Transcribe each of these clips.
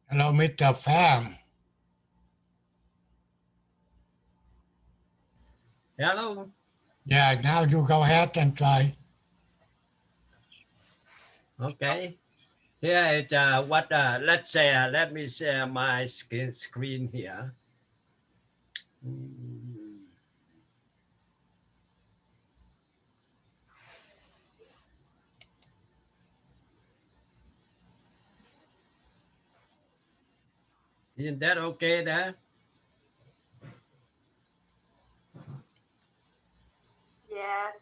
Hello, Mr. Fan. Hello. Yeah, now you go ahead and try. Okay. Here is what. Let's say. Let me share my screen here. Isn't that okay there? Yes.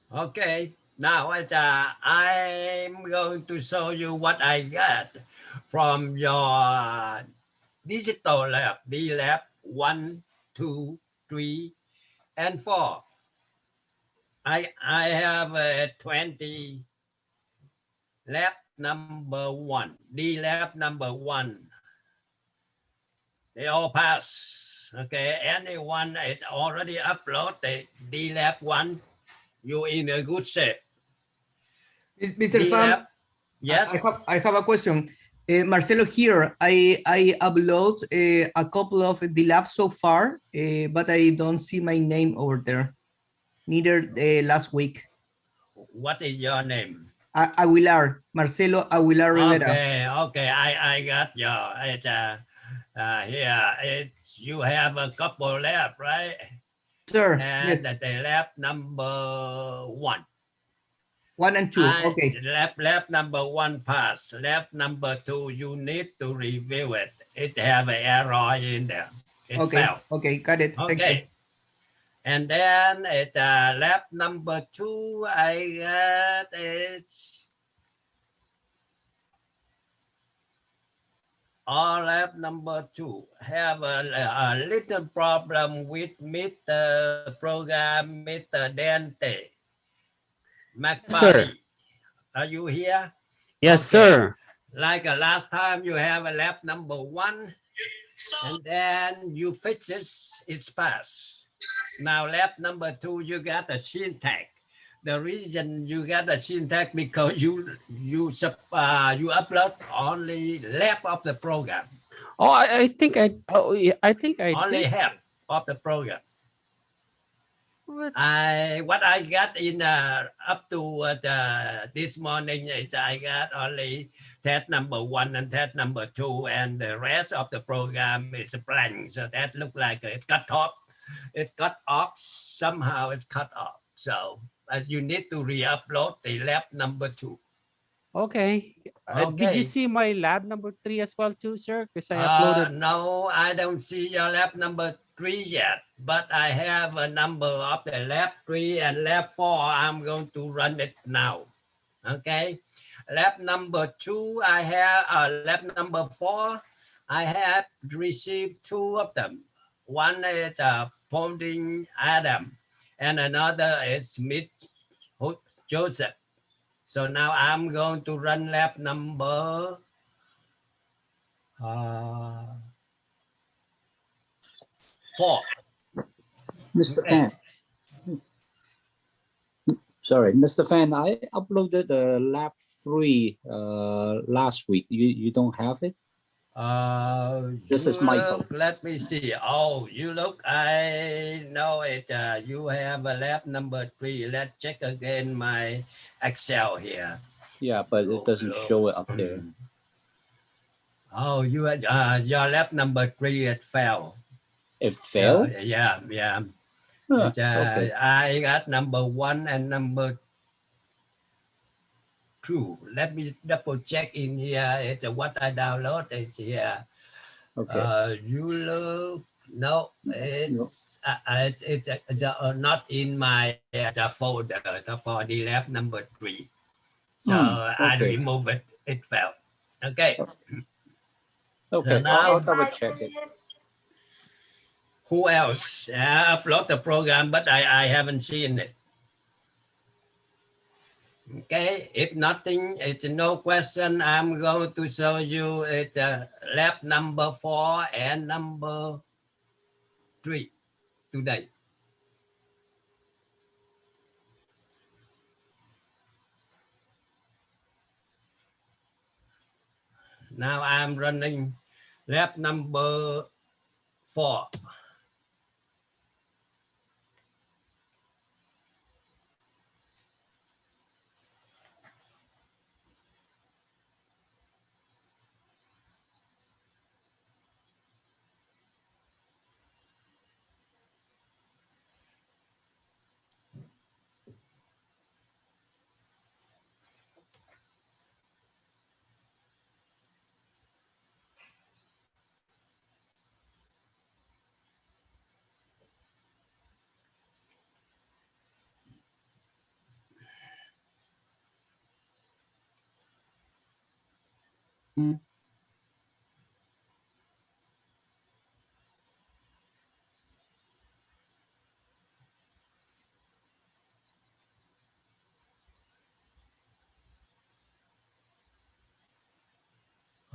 Okay. Now I'm going to show you what I got from your digital lab, D lab 1, 2, 3, and 4. I have 20 lab number 1, D lab number 1. They all pass. Okay, anyone it's already uploaded D lab 1, you in a good shape. Mr. D Pham, lab, yes. I have a question. Marcelo here, I upload a couple of the labs so far, but I don't see my name over there. Neither last week. What is your name? Aguilar, Marcelo Aguilar Rivera. Okay, I got your, it's here, it's, you have a couple lab, right? Sir, And yes. the lab number 1. 1 and 2, okay. Lab number 1 pass. Lab number 2, you need to review it. It have an error in there. It Okay, failed. okay, got it. Thank you. Okay. And then it lab number 2, I got it's all lab number 2 have a little problem with Mr. Program, Mr. Dante. Sir. Are you here? Yes, Okay. sir. Like last time you have a lab number 1 and then you fix it, it's passed. Now lab number 2, you got a syntax. The reason you got a syntax because you upload only half of the program. Oh, I think I. Oh, yeah, I think I Only did. half of the program. What? What I got in up to this morning is I got only test number 1 and test number 2, and the rest of the program is blank. So that look like it cut off. It cut off somehow. It cut off. So you need to re-upload the lab number 2. Okay. Did you see my lab number 3 as well too, sir? Because I uploaded. No, I don't see your lab number 3 yet, but I have a number of the lab 3 and lab 4. I'm going to run it now. Okay. Lab number 2, I have lab number 4. I have received 2 of them. One is Ponding Adam, and another is Smith Joseph. So now I'm going to run lab number 4. Mr. Fan. Sorry, Mr. Fan, I uploaded the lab 3 last week. You don't have it? This is Michael. Let me see. Oh, you look, I know it. You have a lab number 3. Let's check again my Excel here. Yeah, but it doesn't show it up there. Oh, you had your lab number 3, it fell. It fell? So, yeah. Huh, okay. I got number 1 and number 2. Let me double check in here. It's what I download is here. Okay. You look, no, it's not in my folder for the lab number 3. So I remove it. It fell. Okay. Okay. So now, I'll double check it. Who else? Upload the program, but I haven't seen it. Okay, if nothing, it's no question. I'm going to show you it's lab number 4 and number 3 today. Now I'm running Lab number 4.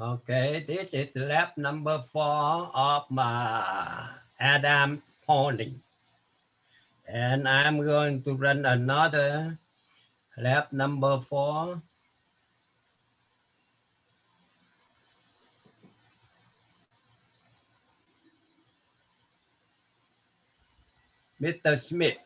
Okay, this is lab number 4 of Adam Pony. And I'm going to run another lab number 4. Mr. Smith.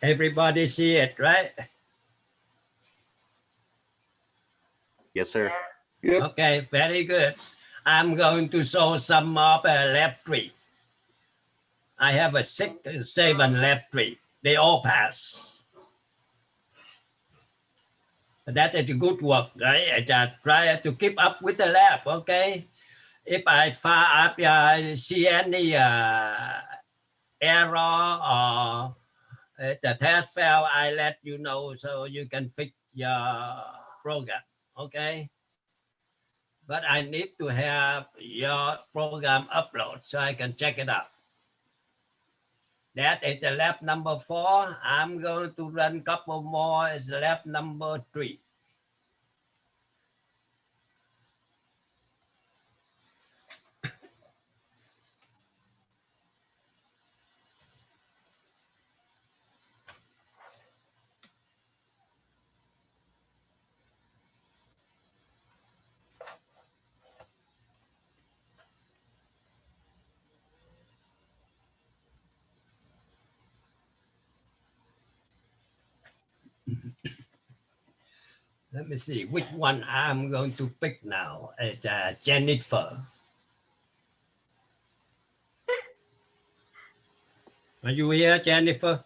Everybody see it, right? Yes, sir. Okay, very good. I'm going to show some of lab 3. I have a 6, 7 lab 3. They all pass. That is good work, right? I just try to keep up with the lab, okay? If I see any error or the test fail, I let you know so you can fix your program, okay? But I need to have your program upload so I can check it out. That is lab number 4. I'm going to run a couple more. It's lab number 3. Let me see which one I'm going to pick now. It's Jennifer. Are you here, Jennifer?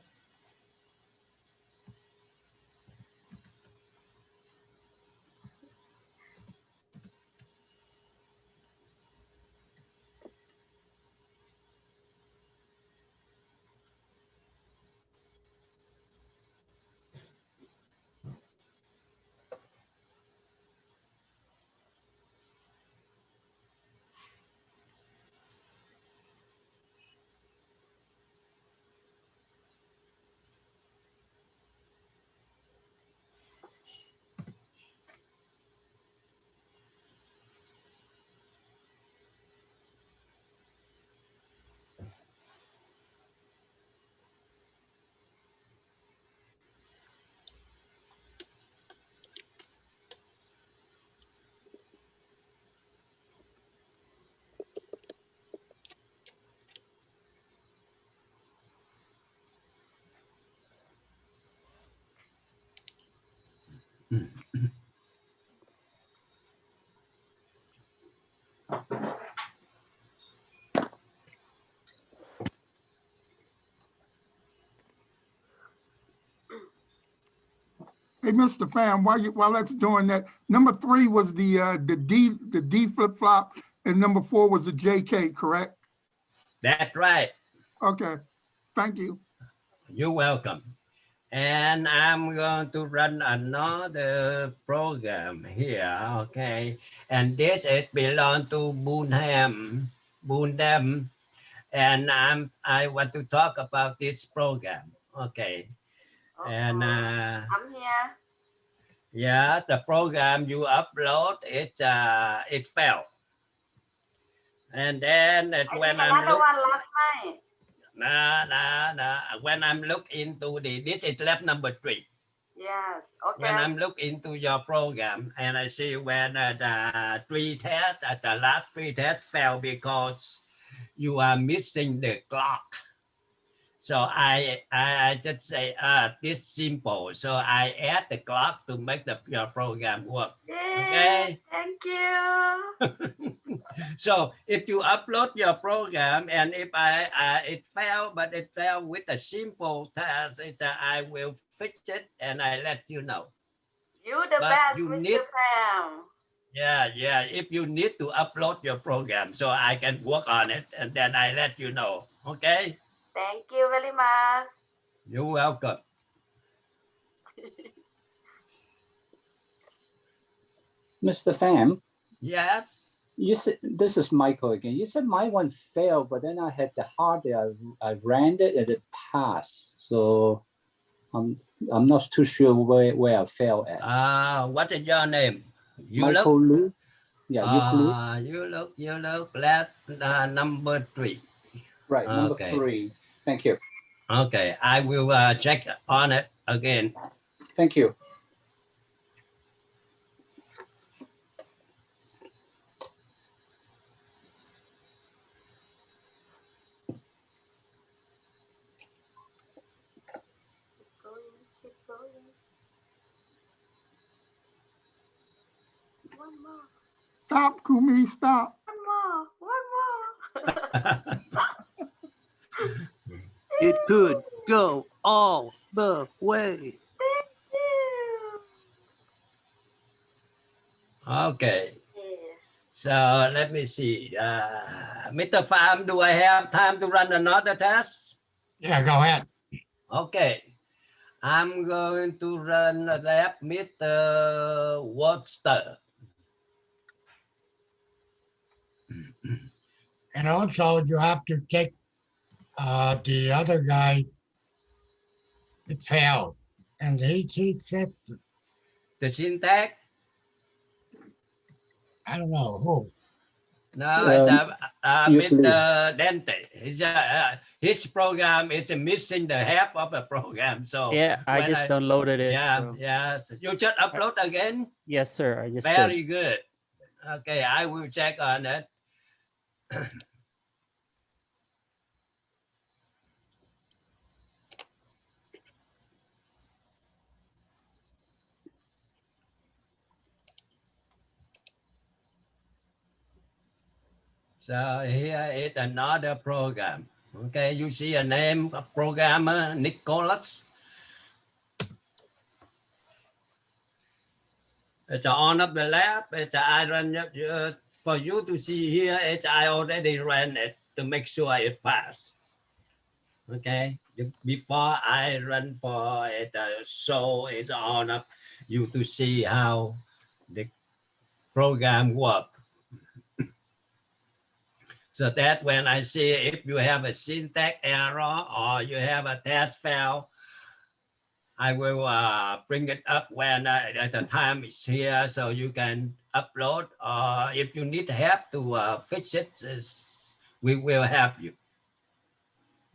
Hey, Mr. Pham, while that's doing that, number 3 was the D flip flop, and number 4 was the JK, correct? That's right. Okay, thank you. You're welcome. And I'm going to run another program here, okay? And this it belongs to Boonham, and I want to talk about this program, okay? And I'm here. yeah, the program you upload it fell, and then when I'm another one last night. when I'm look into this is lab number 3. Yes. Okay. When I'm look into your program and I see when the 3 test the last 3 test fell because you are missing the clock. So I just say this simple. So I add the clock to make your program work. Yay, Okay. thank you. So if you upload your program and if it fell, but it fell with a simple task, I will fix it and I let you know. You the But best, you Mr. need- Pham. Yeah. If you need to upload your program, so I can work on it and then I let you know. Okay. Thank you very much. You're welcome. Mr. Pham, Yes. you said, this is Michael again. You said my one failed, but then I had the hardware. I ran it and it passed. So I'm not too sure where I failed at. What is your name? You Michael look. Lu. Yeah, Lu. You look. Let number 3. Right, number Okay. 3. Thank you. Okay, I will check on it again. Thank you. Keep going. One more. Stop, Kumi, stop. One more. It could go all the way. Thank you. Okay, Yeah. so let me see. Mr. Pham, do I have time to run another test? Yeah, go ahead. Okay, I'm going to run a lab Mr. Watster. And also you have to take the other guy. It failed. And he said, The syntax? I don't know who. No, it's usually- Mr. Dente. His program is missing the half of the program. So Yeah, I when just downloaded it. yeah, so- yeah. So you just upload again? Yes, sir. I just did. Very good. Okay, I will check on it. So here is another program. Okay, you see a name of programmer, Nicholas. It's on of the lab. It's I run for you to see here. It's I already ran it to make sure it passed. Okay, before I run for it, so it's on of you to see how the program works. So that when I see if you have a syntax error or you have a test fail, I will bring it up when at the time it's here so you can upload. Or if you need help to fix it, we will help you.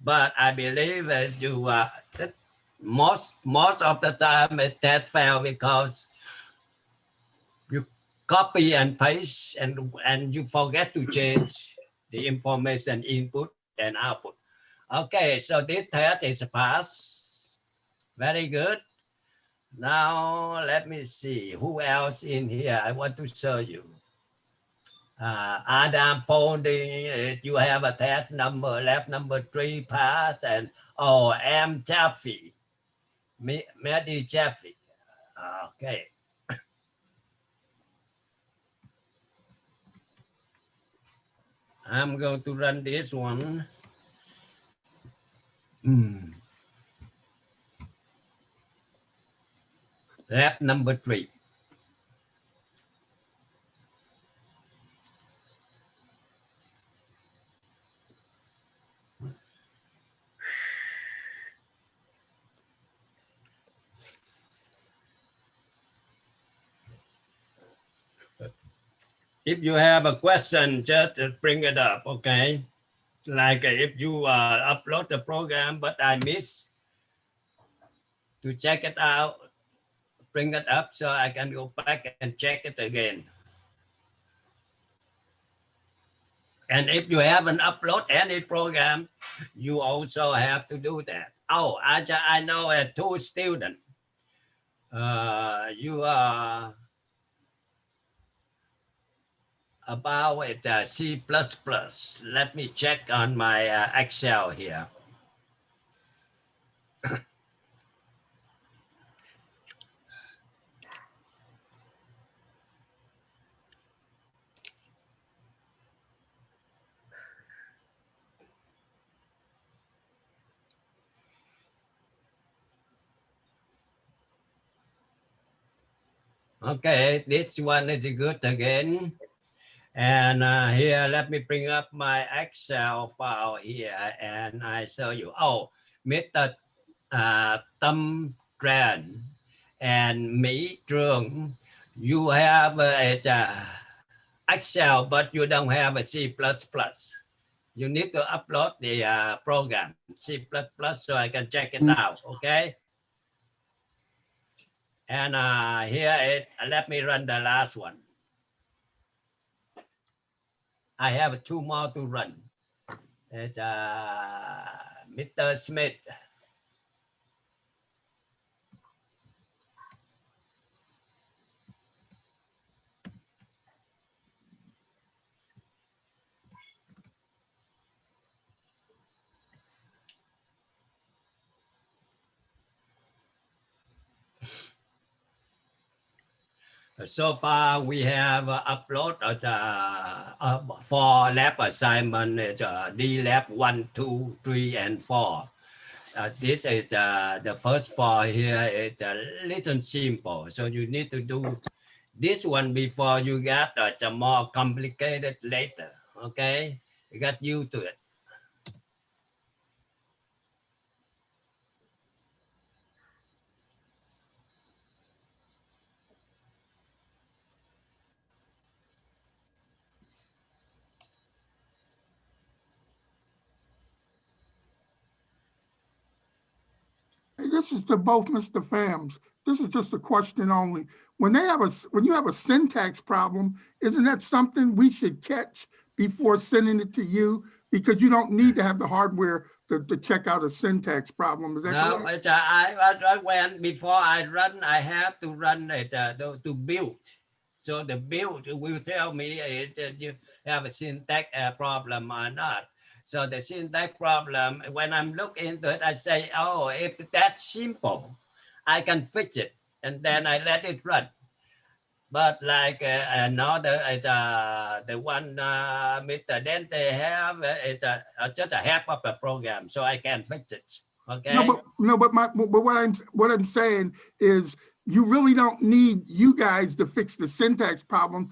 But I believe that you that most of the time it test fail because you copy and paste and you forget to change the information input and output. Okay, so this test is a pass. Very good. Now let me see who else in here I want to show you. Adam Pondy, you have a test number, lab number 3 pass, and M. Chaffee, Maddie Chaffee. Okay. I'm going to run this one. Lab number 3. If you have a question, just bring it up, okay? Like if you upload the program, but I miss to check it out, bring it up so I can go back and check it again. And if you haven't uploaded any program, you also have to do that. Oh, I know 2 students. You are about C++. Let me check on my Excel here. Okay, this one is good again. And here, let me bring up my Excel file here and I show you. Oh, Mr. Tâm Tran and Mỹ Trường, you have Excel, but you don't have a C++. You need to upload the program C++ so I can check it out, okay? And here, let me run the last one. I have 2 more to run. It's Mr. Smith. So far, we have uploaded for lab assignment, D lab 1, 2, 3, and 4. This is the first 4 here. It's a little simple. So you need to do this one before you get more complicated later. Okay, you got used to it. This is to both Mr. Phams. This is just a question only. When you have a syntax problem, isn't that something we should catch before sending it to you? Because you don't need to have the hardware to check out a syntax problem. Is that correct? When before I run, I have to run it to build. So the build will tell me you have a syntax problem or not. So the syntax problem, when I'm looking into it, I say, oh, if that's simple, I can fix it. And then I let it run. But like another, the one Mr. Dente have, it's just a half of the program, so I can fix it. Okay. But what I'm saying is you really don't need you guys to fix the syntax problem.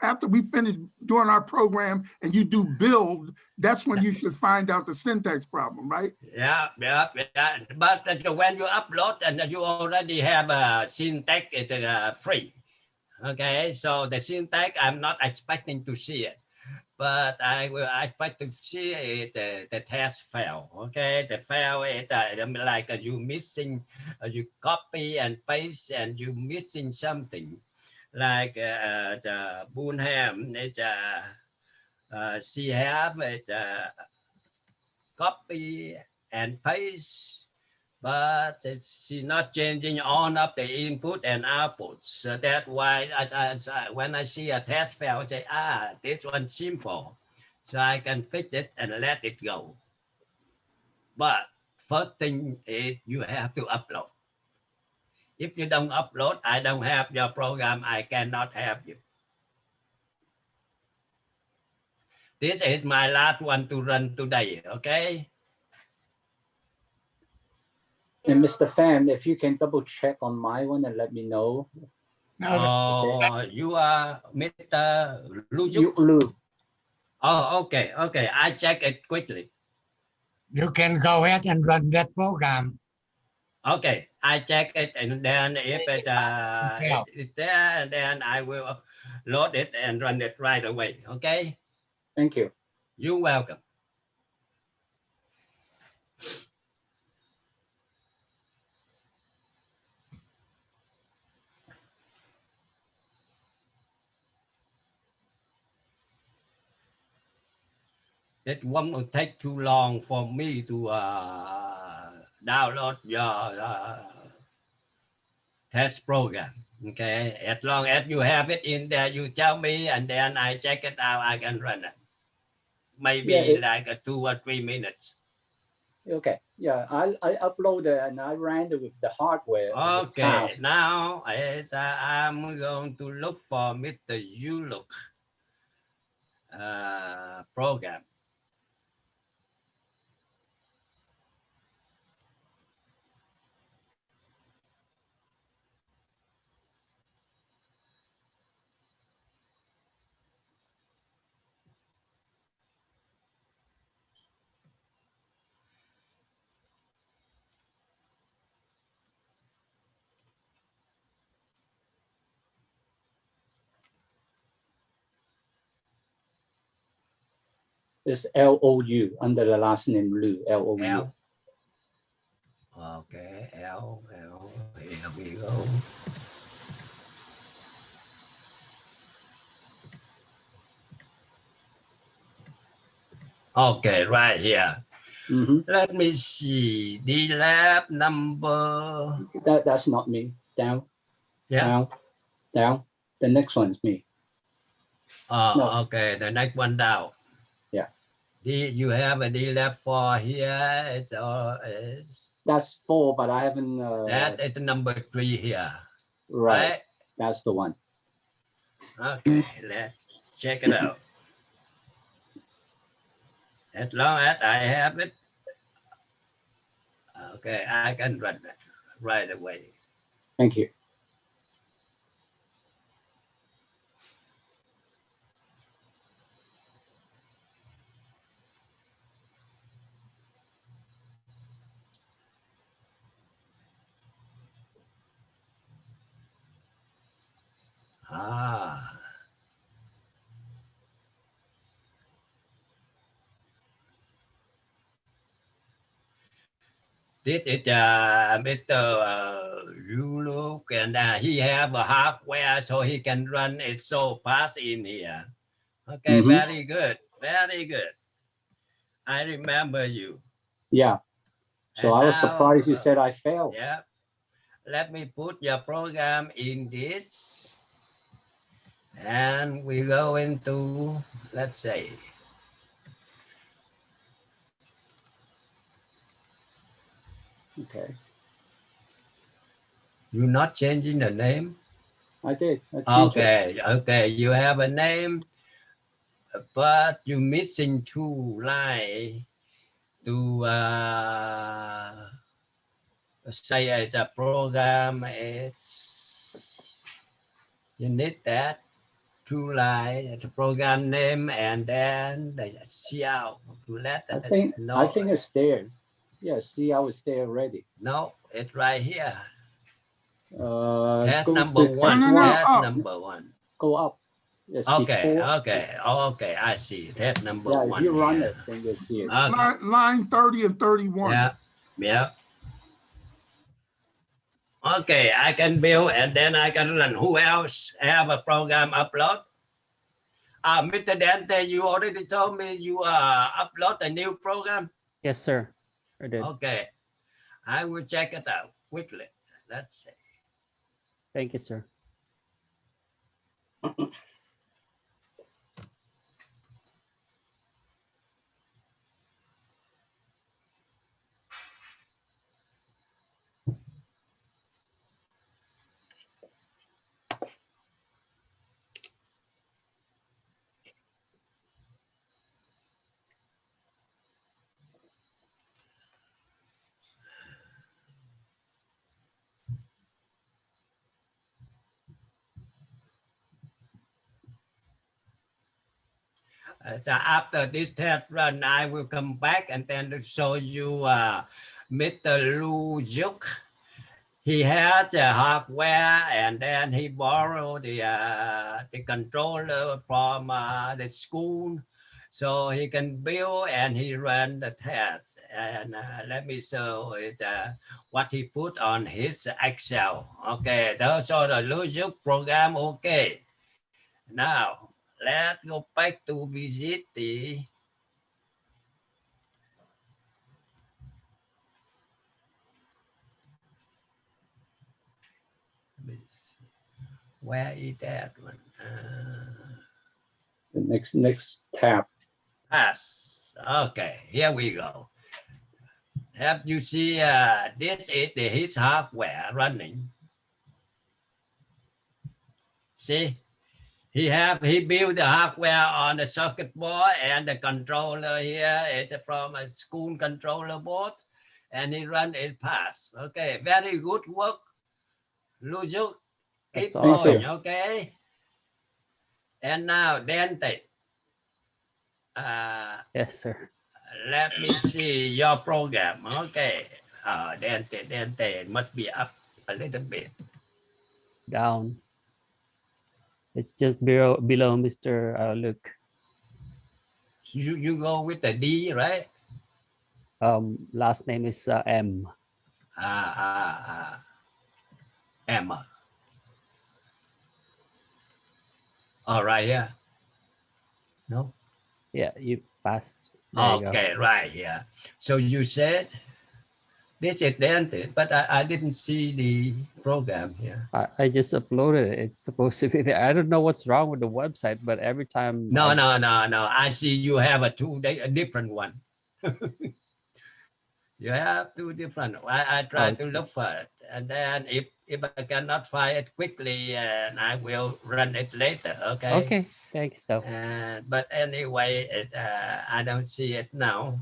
After we finish doing our program and you do build, that's when you should find out the syntax problem, right? Yeah. But when you upload and you already have a syntax, it's free. Okay, so the syntax, I'm not expecting to see it, but I will expect to see it, the test file. Okay, the file is like you missing, you copy and paste and you missing something, like the Bunham, it's she have it copy and paste. But she's not changing on of the input and output. So that's why when I see a test file, I say, this one's simple. So I can fix it and let it go. But first thing is you have to upload. If you don't upload, I don't have your program. I cannot help you. This is my last one to run today, okay? And Mr. Pham, if you can double check on my one and let me know. Oh, you are Mr. Lu. Lu. Oh, okay. I check it quickly. You can go ahead and run that program. Okay, I check it, and then if it's there, then I will load it and run it right away. Okay. Thank you. You're welcome. It won't take too long for me to download your test program. Okay, as long as you have it in there, you tell me, and then I check it out. I can run it. Maybe like 2 or 3 minutes. Okay. Yeah, I uploaded and I ran it with the hardware. Okay, now I'm going to look for Mr. Yulook program. It's L-O-U under the last name Lu, L-O-U. L. Okay, L, here we go. Okay, right here. Let me see the lab number. That's not me. Down. Yeah. Down. The next one is me. No. Okay, the next one down. Yeah. You have a D lab 4 here. It's that's 4, but I haven't. That is number 3 here. Right. That's the one. Okay, let's check it out. As long as I have it, okay, I can run that right away. Thank you. This is Mr. Yuluk, and he have a hardware so he can run it so fast in here. Okay, very good, very good. I remember you. Yeah. So and I was surprised you said I failed. Yeah. Let me put your program in this. And we go into, let's say. Okay. You're not changing the name? I did. Okay, okay. You have a name, but you're missing 2 lines to say it's a program. You need that 2 lines, the program name, and then the CL to let I think it's there. Yeah, CL is there already. No, it's right here. Test number 1. Test number 1. Go up. Yes, okay, before. okay. I see. Test number 1. Yeah, if you run it, then you'll see it. Okay. Line 30 and 31. Yeah. Okay, I can build and then I can run. Who else have a program upload? Mr. Dante, you already told me you upload a new program? Yes, sir. I did. Okay. I will check it out quickly. Let's see. Thank you, sir. So after this test run, I will come back and then to show you Mr. Lu Juk. He had the hardware and then he borrowed the controller from the school so he can build and he ran the test. And let me show it, what he put on his Excel. Okay, those are the Lu Juk program. Okay, now let's go back to visit the where is that one? The next tab. Pass. Okay, here we go. Have you see this is his hardware running? See, he built the hardware on the circuit board and the controller here is from a school controller board, and he run it pass. Okay, very good work, Lu Juk. Keep That's awesome. going. Okay. And now Dante. Yes, sir. Let me see your program. Okay. Dante must be up a little bit. Down. It's just below Mr. Luke. You go with the D, right? Last name is M. Emma. All right, yeah. No? Yeah, you pass. There you go. Okay, right here. So you said this is Dante, but I didn't see the program here. I just uploaded it. It's supposed to be there. I don't know what's wrong with the website, but every time. No. I see you have a different one. You have two different. I try to look for it, and then if I cannot find it quickly, and I will run it later. Okay. Okay. Thanks, though. But anyway, I don't see it now.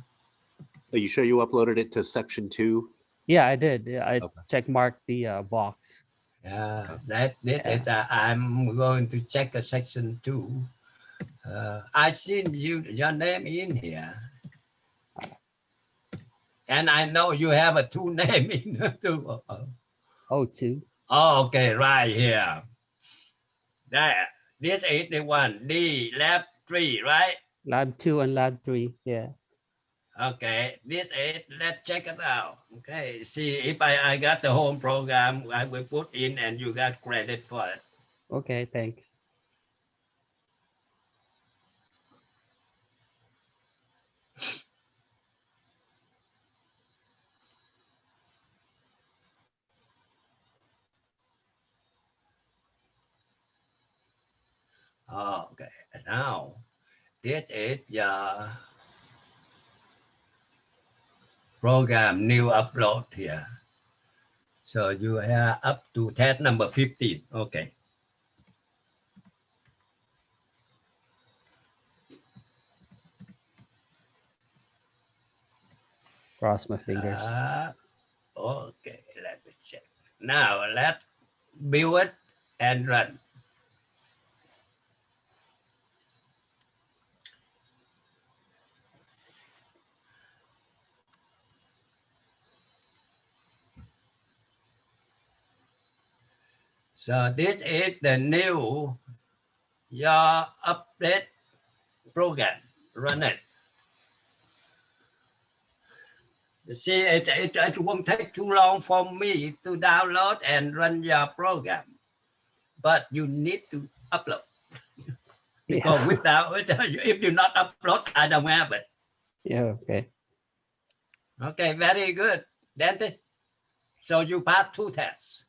Are you sure you uploaded it to section 2? Yeah, I did. Yeah, I Okay. check marked the box. Yeah, is. I'm going to check a section 2. I seen your name in here. And I know you have a 2 name in too. Oh, 2. Oh, okay, right here. There. This is the one. D, lab 3, right? Lab 2 and lab 3. Yeah. Okay, this is, let's check it out. Okay, see if I got the home program, I will put in and you got credit for it. Okay, thanks. Oh, okay, now this is your program new upload here. So you have up to test number 15. Okay. Cross my fingers. Okay, let me check. Now let's build it and run. So this is the new your update program. Run it. You see, it won't take too long for me to download and run your program, but you need to upload. Because without it, if you not upload, I don't have it. Yeah, okay. Okay, very good. Dante, so you passed 2 tests.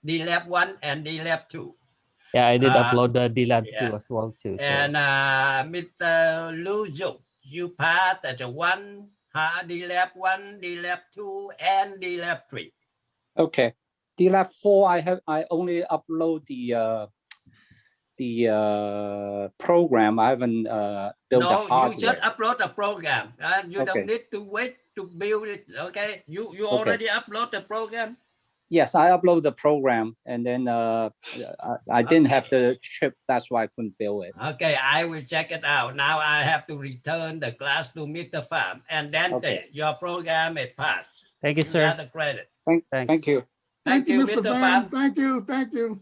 D lab 1 and D lab 2. Yeah, I did upload the D lab 2 as well too. So. And Mr. Lu Juk, you passed at the 1, D lab 1, D lab 2, and D lab 3. Okay. D lab 4, I only upload the program. I haven't built the hardware. No, you just upload the program. You don't need to wait to build it. Okay, you already upload the program. Yes, I upload the program, and then I didn't have the chip. That's why I couldn't build it. Okay, I will check it out. Now I have to return the class to Mr. Pham, and then Okay. your program is passed. Thank you, You sir. got the credit. Thanks. Thank you. Thank you, Mr. Pham. Thank you, thank you.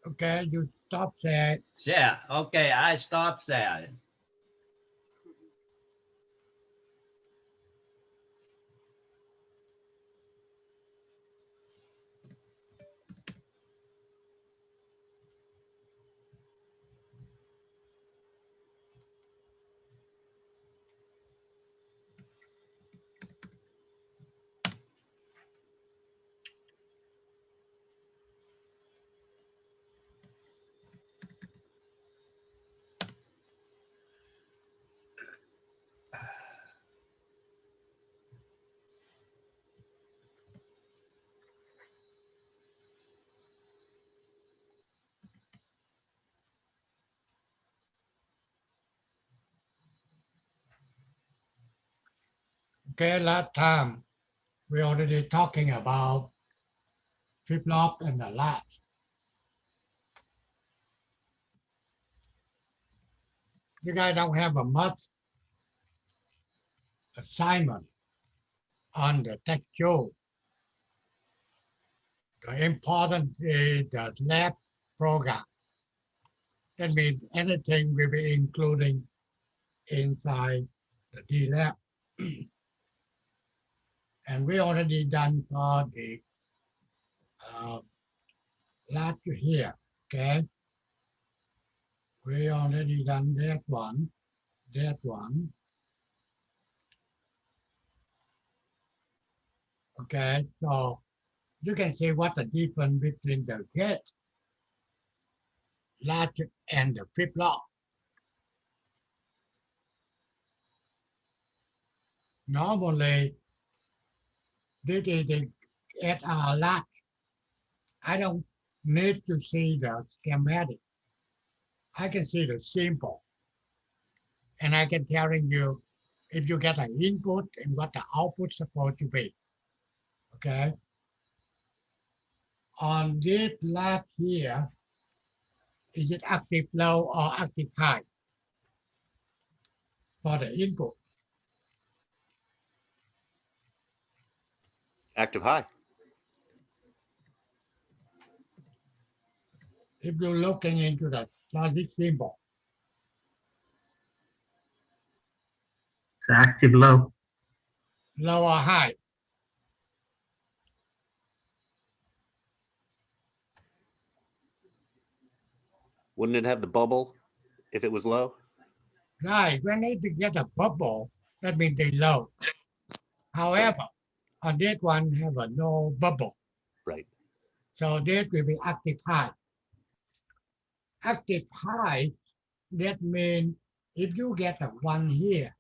Okay, you stop that. Yeah, okay, I stop there. Okay, last time we already talking about flip-flop and the latch. You guys don't have a much assignment on the tech show. The important is the lab program. That means anything will be including inside the D lab. And we already done for the lab here, okay? We already done that one. Okay, so you can see what the difference between the gate, latch, and the flip-flop. Normally, this is the SR latch. I don't need to see the schematic. I can see the symbol. And I can tell you if you get an input and what the output is supposed to be. Okay. On this latch here, is it active low or active high for the input? Active high. If you're looking into the logic symbol, It's active low. low or high? Wouldn't it have the bubble if it was low? Right, when they get a bubble, that means they low. However, on this one have a no bubble. Right. So this will be active high. Active high, that means if you get a 1 here,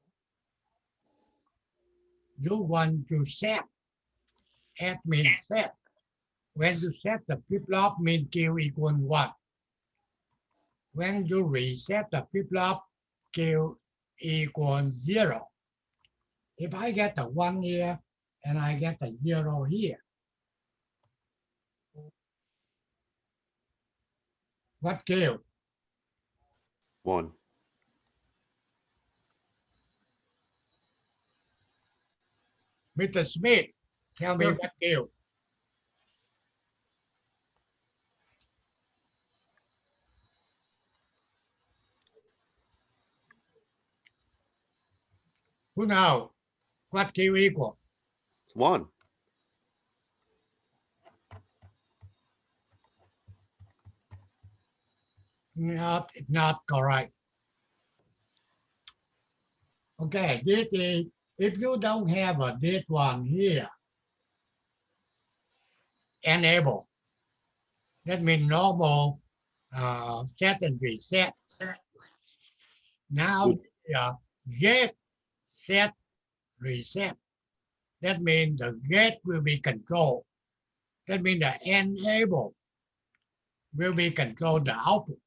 you want to set. At means set. When you set the flip-flop, means Q equal 1. When you reset the flip-flop, Q equal 0. If I get a 1 here and I get a 0 here, what Q? 1. Mr. Smith, tell me what Q? Who knows what Q equal? It's 1. Not correct. Okay, this is, if you don't have a this one here, enable, that means normal set and reset. Now, get, set, reset. That means the get will be controlled. That means the enable will be controlled the output.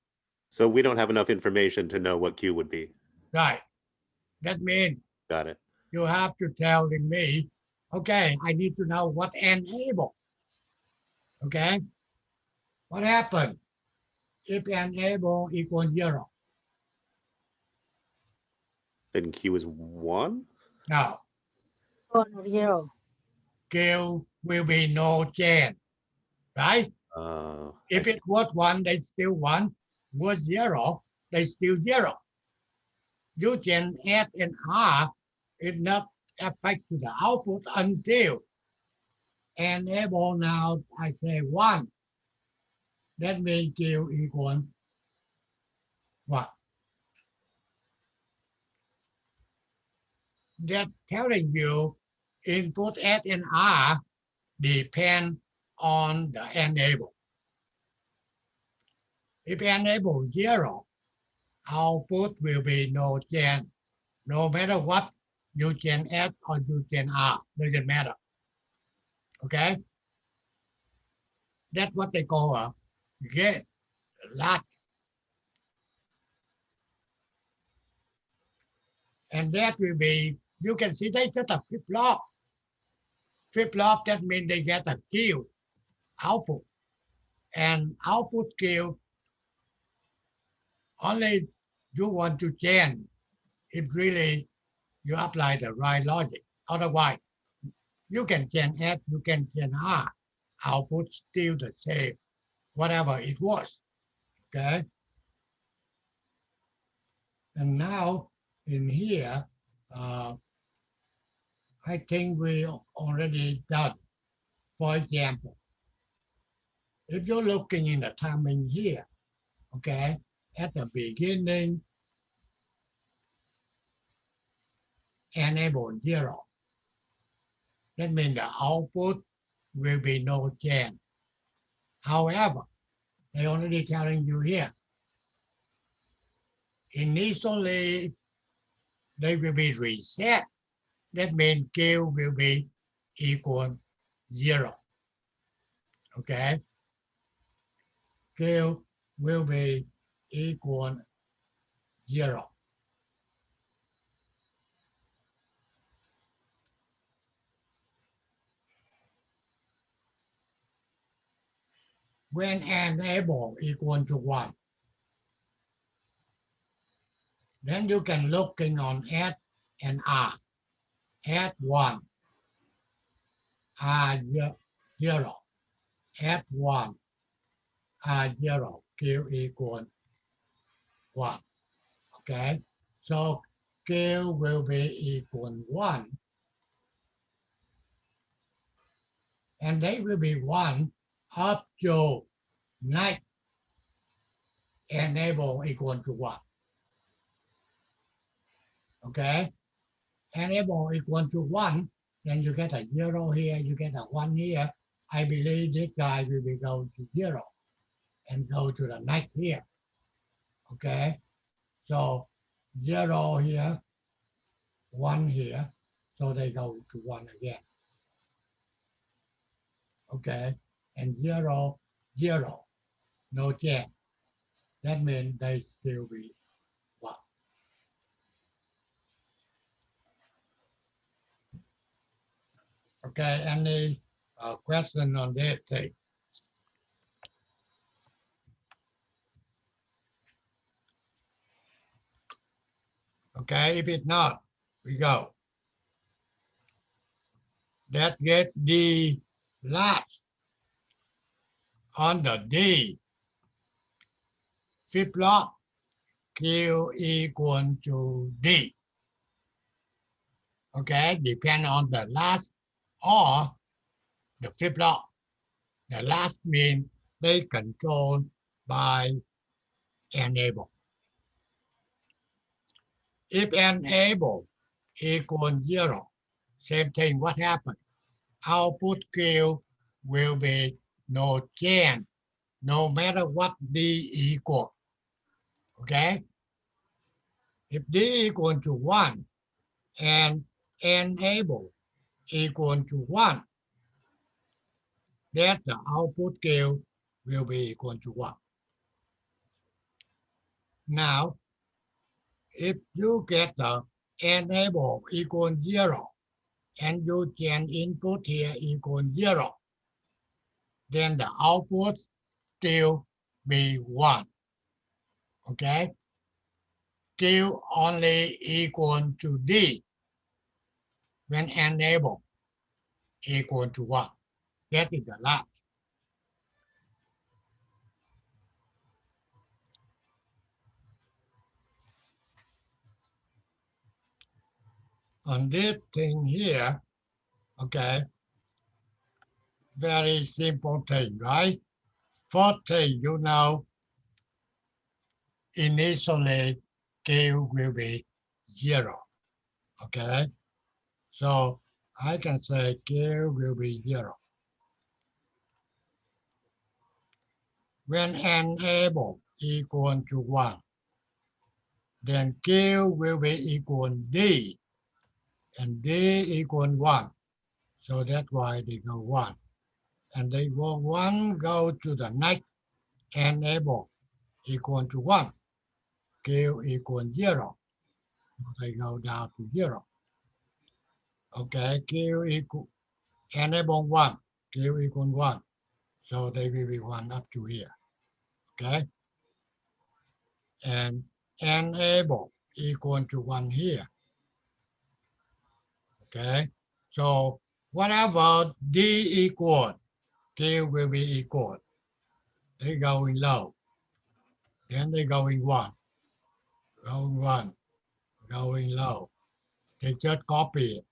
So we don't have enough information to know what Q would be. Right. That means Got it. you have to tell me, okay, I need to know what enable. Okay. What happened if enable equals 0? Then Q is 1? No, 1 or 0. Q will be no change, right? If it was 1, they still 1. Was 0, they still 0. You can add an R, it not affect to the output until enable now I say 1. That means Q equal what? That telling you input S and R depend on the enable. If enable 0, output will be no change. No matter what, you can S or you can R, doesn't matter. Okay? That's what they call a gate latch. And that will be, you can see they just a flip-flop. Flip-flop, that means they get a Q output. And output Q, only you want to change if really you apply the right logic. Otherwise, you can change S, you can change R. Output still the same, whatever it was. Okay? And now in here, I think we already done. For example, if you're looking in the timing here, okay, at the beginning, enable 0. That means the output will be no change. However, they already telling you here, initially, they will be reset. That means Q will be equal 0. Okay? Q will be equal 0. When enable equal to 1, then you can looking on S and R. S 1, R 0, S 1, R 0, Q equal 1. Okay, so Q will be equal 1, and they will be 1 up to next enable equal to 1. Okay, enable equal to 1, then you get a 0 here, you get a 1 here. I believe this guy will be go to 0 and go to the next here. Okay, so 0 here, 1 here, so they go to 1 again. Okay, and 0, 0, no change. That means they still be 1. Okay, any question on that thing? Okay, if it's not, we go. That get the last on the D. Flip-flop Q equal to D. Okay, depend on the last or the flip-flop. The last means they controlled by enable. If enable equal 0, same thing, what happened? Output Q will be no change, no matter what D equal. Okay? If D equal to 1 and enable equal to 1, then the output Q will be equal to 1. Now, if you get the enable equal 0 and you change input here equal 0, then the output still be 1. Okay? Still only equal to D when enable equal to 1. That is the last. On this thing here, okay, very simple thing, right? First thing you know, initially Q will be 0, okay? So I can say Q will be 0. When enable equal to 1, then Q will be equal D, and D equal 1. So that's why they go 1. And they go 1 go to the next enable equal to 1. Q equal 0. They go down to 0. Okay, Q equal enable 1. Q equal 1. So they will be 1 up to here. Okay. And enable equal to 1 here. Okay. So whatever D equal, Q will be equal. They going low. Then they going 1. Going 1. Going low. They just copy it.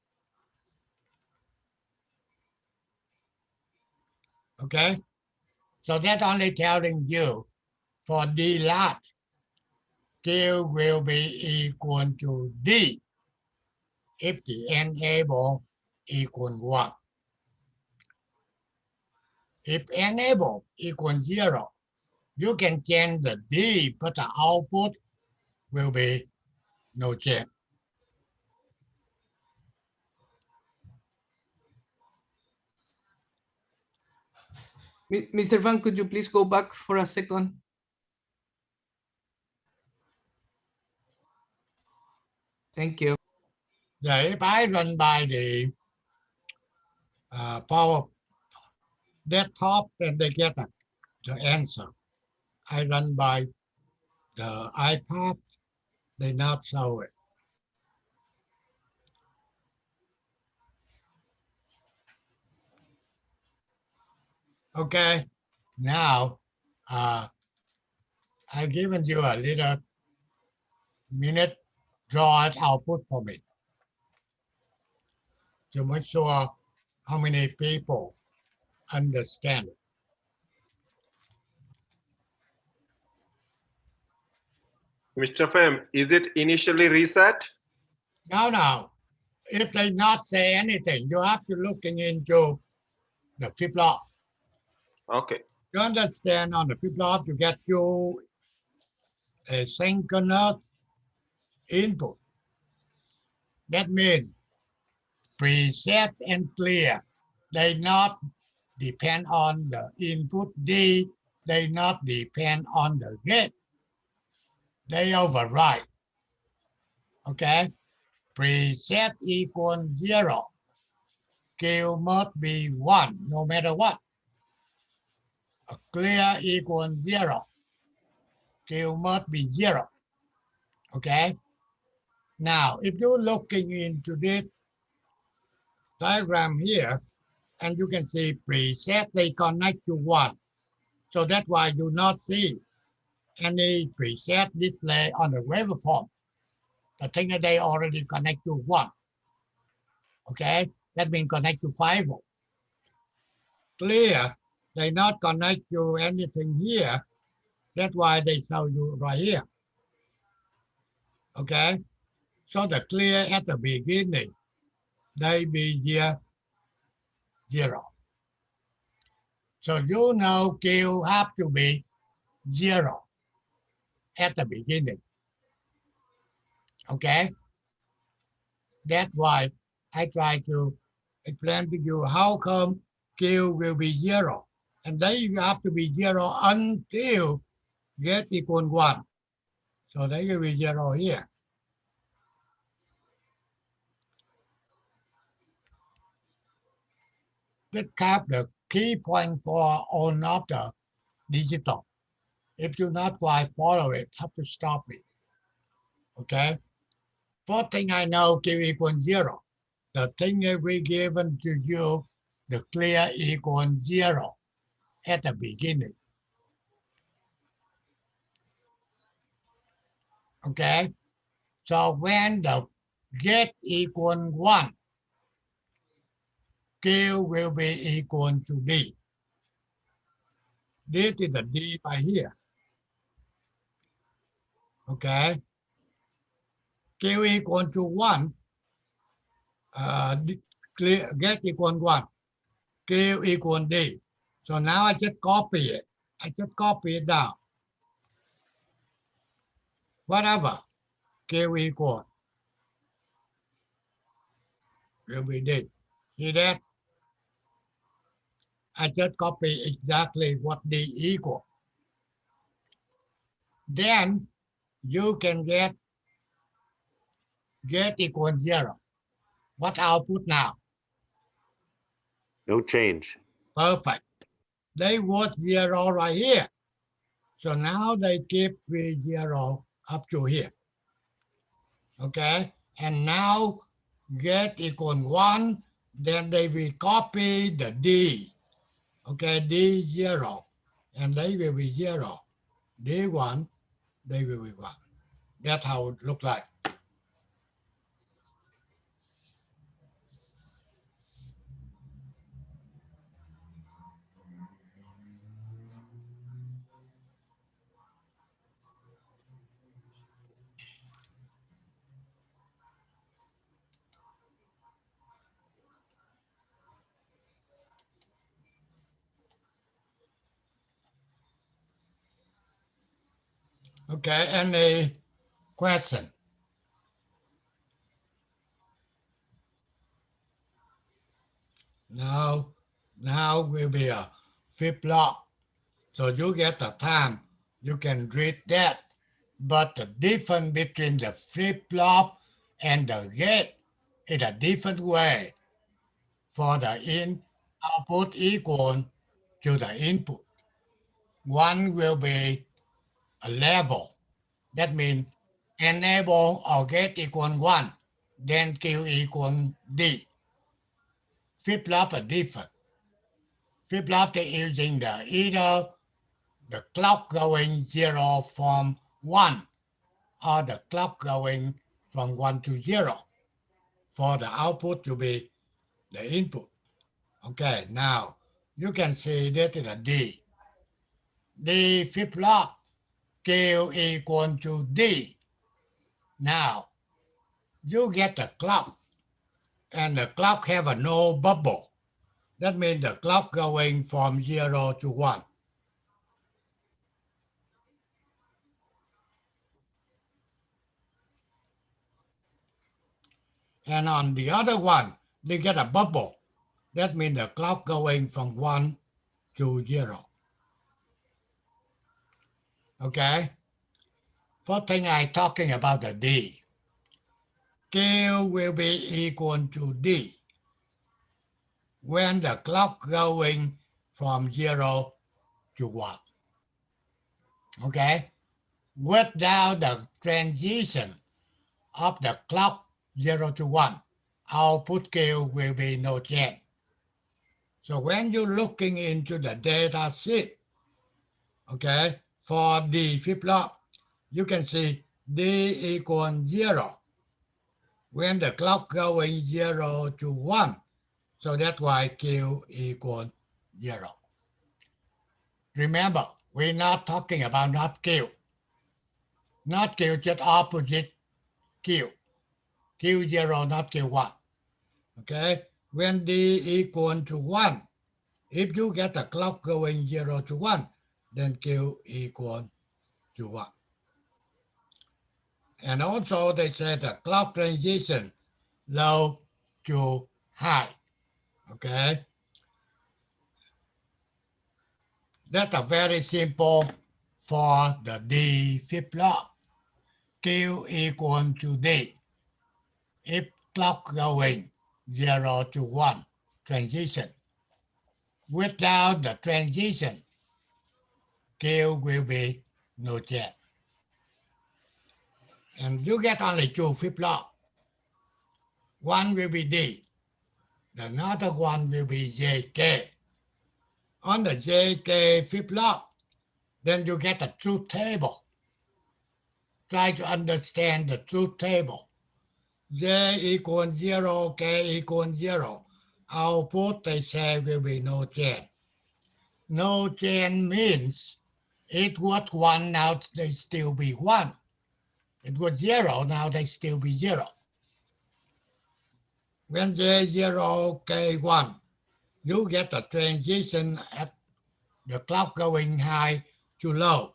Okay. So that's only telling you for D lat, Q will be equal to D if the enable equal 1. If enable equal 0, you can change the D, but the output will be no change. Mr. Van, could you please go back for a second? Thank you. Yeah, if I run by the power desktop and they get the answer. I run by the iPad, they not show it. Okay, now I've given you a little minute, draw it output for me to make sure how many people understand it. Mr. Pham, is it initially reset? No. If they not say anything, you have to looking into the flip-flop. Okay. You understand on the flip-flop to get you a synchronous input. That means preset and clear. They not depend on the input D. They not depend on the gate. They override. Okay. Preset equal 0. Q must be 1 no matter what. A clear equal 0. Q must be 0. Okay. Now, if you're looking into this diagram here, and you can see preset, they connect to 1. So that's why you not see any preset display on the waveform. The thing that they already connect to 1. Okay, that means connect to 5 volt. Clear, they not connect to anything here. That's why they show you right here. Okay, so the clear at the beginning, they be here 0. So you know Q have to be 0 at the beginning. Okay, that's why I try to explain to you how come Q will be 0. And then you have to be 0 until get equal 1. So they will be 0 here. This cap the key point for all of the digital. If you not quite follow it, have to stop it. Okay. First thing I know, Q equals 0. The thing that we given to you, the clear equals 0 at the beginning. Okay. So when the get equals 1, Q will be equal to D. This is the D by here. Okay. Q equal to 1. Get equal 1. Q equal D. So now I just copy it. I just copy it down. Whatever. Q equal will be D. See that? I just copy exactly what D equal. Then you can get equal 0. What output now? No change. Perfect. They was 0 right here. So now they keep with 0 up to here. Okay. And now get equal 1. Then they will copy the D. Okay. D 0. And they will be 0. D 1. They will be 1. That's how it looks like. Okay, any question? Now will be a flip-flop. So you get the time, you can read that. But the difference between the flip-flop and the gate is a different way for the output equal to the input. One will be a level. That means enable or gate equal 1, then Q equal D. Flip-flop are different. Flip-flop is using either the clock going 0 from 1 or the clock going from 1 to 0 for the output to be the input. Okay, now you can see that is a D. D flip-flop Q equal to D. Now you get the clock and the clock have a no bubble. That means the clock going from 0 to 1. And on the other one, they get a bubble. That means the clock going from 1 to 0. Okay? First thing I talking about the D. Q will be equal to D when the clock going from 0 to 1. Okay? Without the transition of the clock 0 to 1, output Q will be no change. So when you're looking into the data sheet, okay, for the flip-flop, you can see D equal 0 when the clock going 0 to 1. So that's why Q equal 0. Remember, we're not talking about not Q. Not Q, just opposite Q. Q0, not Q1. Okay? When D equal to 1, if you get the clock going 0 to 1, then Q equal to 1. And also they said the clock transition low to high. Okay? That's a very simple for the D flip-flop. Q equal to D. If clock going 0 to 1 transition. Without the transition, Q will be no change. And you get only 2 flip-flop. One will be D. The another one will be JK. On the JK flip-flop, then you get a truth table. Try to understand the truth table. J equals 0, K equals 0. Output, they say, will be no change. No change means it was 1, now they still be 1. It was 0, now they still be 0. When J 0, K 1, you get a transition at the clock going high to low.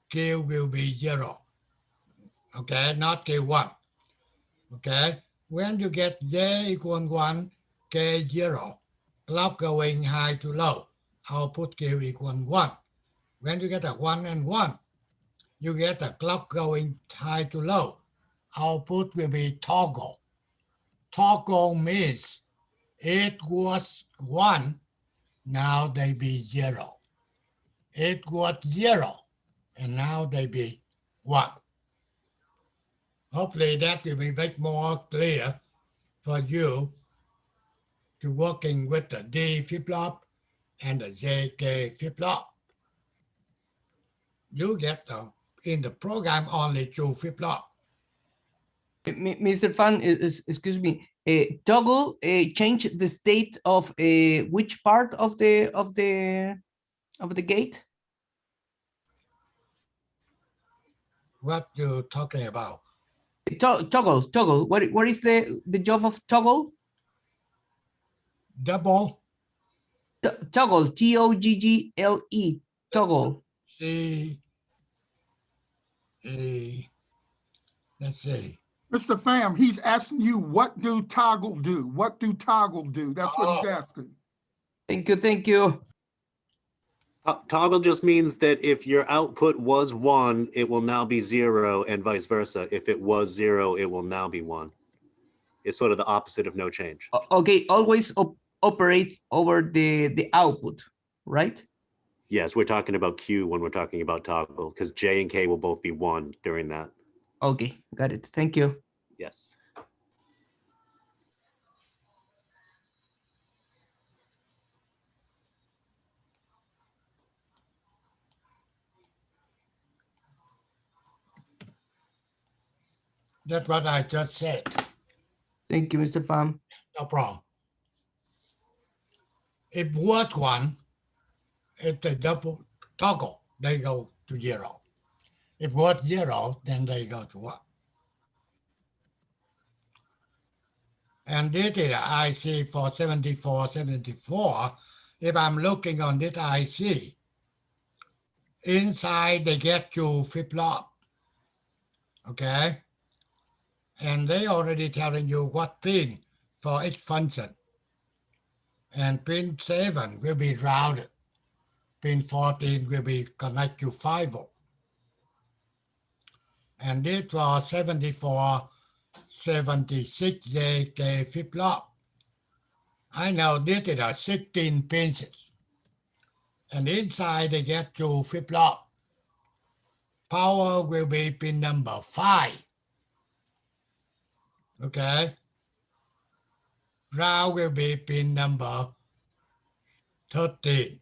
Q will be 0. Okay, not Q1. Okay, when you get J equal 1, K 0, clock going high to low, output Q equal 1. When you get a 1 and 1, you get a clock going high to low. Output will be toggle. Toggle means it was 1, now they be 0. It was 0, and now they be 1. Hopefully that will be much more clear for you to working with the D flip-flop and the JK flip-flop. You get in the program only 2 flip-flop. Mr. Fan, excuse me. Toggle change the state of which part of the gate? What you talking about? Toggle. What is the job of toggle? Double. Toggle. T-O-G-G-L-E. Toggle. C. E. Let's see. Mr. Pham, he's asking you, what do toggle do? What do toggle do? That's what he's asking. Thank you. Toggle just means that if your output was 1, it will now be 0, and vice versa. If it was 0, it will now be 1. It's sort of the opposite of no change. Okay, always operates over the output, right? Yes, we're talking about Q when we're talking about toggle, because J and K will both be 1 during that. Okay, got it. Thank you. Yes. That's what I just said. Thank you, Mr. Pham. No problem. If word 1, if they double toggle, they go to 0. If word 0, then they go to 1. And this is IC for 7474. If I'm looking on this IC, inside they get 2 flip-flop. Okay? And they already telling you what pin for each function. And pin 7 will be routed. Pin 14 will be connect to 5 volt. And this for 74, 76 JK flip-flop. I know this is a 16 pins. And inside they get 2 flip-flop. Power will be pin number 5. Okay? Ground will be pin number 13.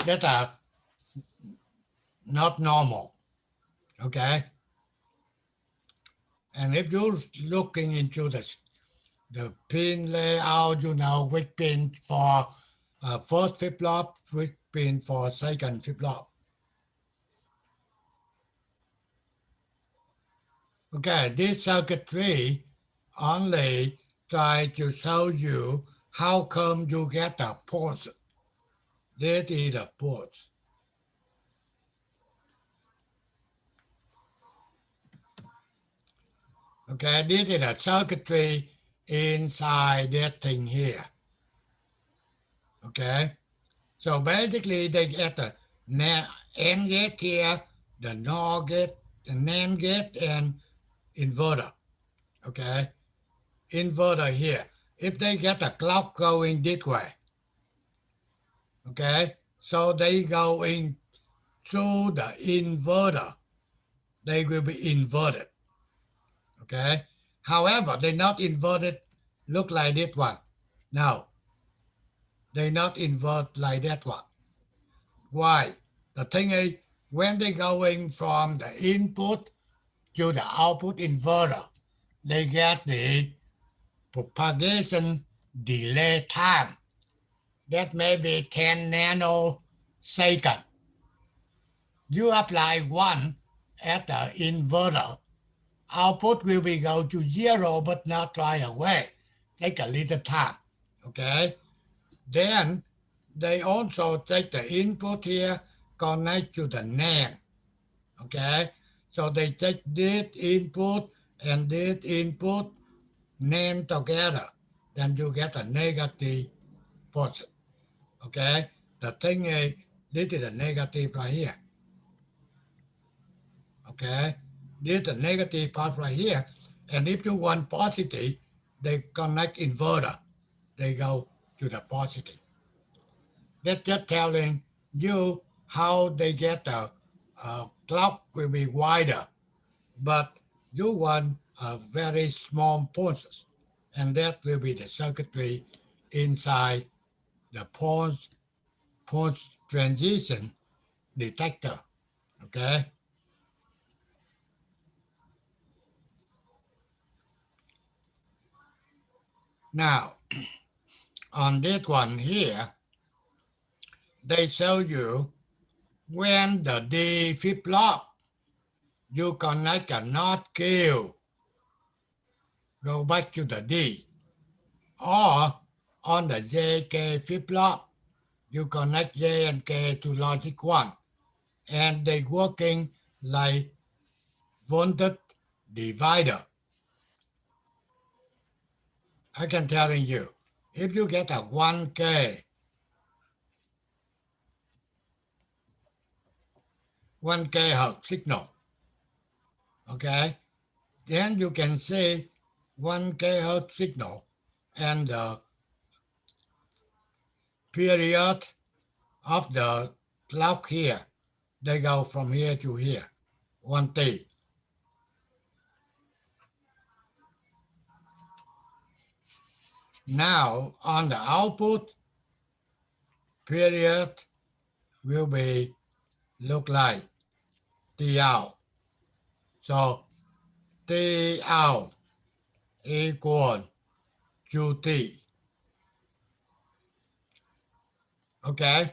That are not normal. Okay? And if you're looking into the pin layout, you know which pin for first flip-flop, which pin for second flip-flop. Okay, this circuitry only try to show you how come you get a port. This is a port. Okay, this is a circuitry inside that thing here. Okay, so basically they get the AND gate here, the NOR gate, the NAND gate, and inverter. Okay, inverter here. If they get a clock going this way, okay, so they go into the inverter, they will be inverted. Okay, however, they not inverted look like this one. No, they not invert like that one. Why? The thing is, when they going from the input to the output inverter, they get the propagation delay time. That may be 10 nanosecond. You apply 1 at the inverter, output will be go to 0, but not right away. Take a little time. Okay? Then they also take the input here, connect to the NAND. Okay? So they take this input and this input, NAND together. Then you get a negative portion. Okay? The thing is, this is a negative right here. Okay? This is the negative part right here. And if you want positive, they connect inverter. They go to the positive. That's just telling you how they get the clock will be wider, but you want a very small pulses, and that will be the circuitry inside the pulse transition detector. Okay. Now, on this one here, they show you when the D flip-flop, you connect a NOT Q, go back to the D. Or on the JK flip-flop, you connect J and K to logic 1. And they working like voltage divider. I can tell you, if you get a 1K, 1K hertz signal, okay, then you can see 1K hertz signal and the period of the clock here, they go from here to here, 1T. Now on the output, period will be look like T out. So T out equal to T. Okay?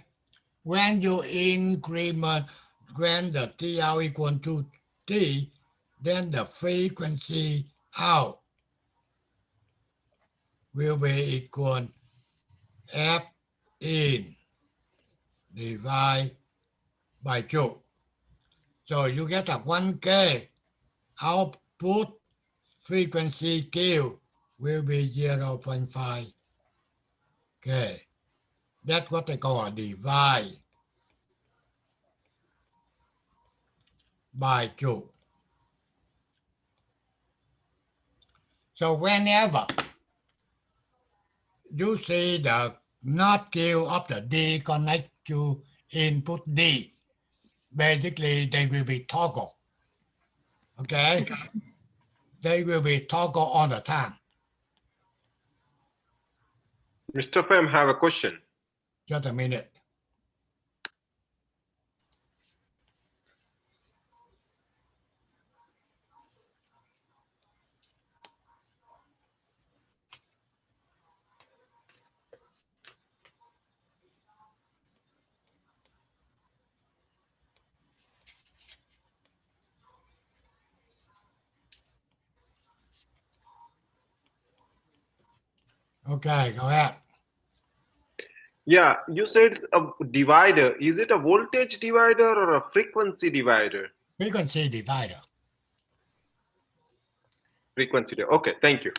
When you increment, when the T out equal to T, then the frequency out will be equal F in divided by 2. So you get a 1K output frequency Q will be 0.5 K. That's what they call a divide by 2. So whenever you see the NOT Q of the D connect to input D, basically they will be toggle. Okay? They will be toggle all the time. Mr. Pham, have a question. Just a minute. Okay, go ahead. Yeah, you said it's a divider. Is it a voltage divider or a frequency divider? Frequency divider. Frequency divider. Okay, thank you.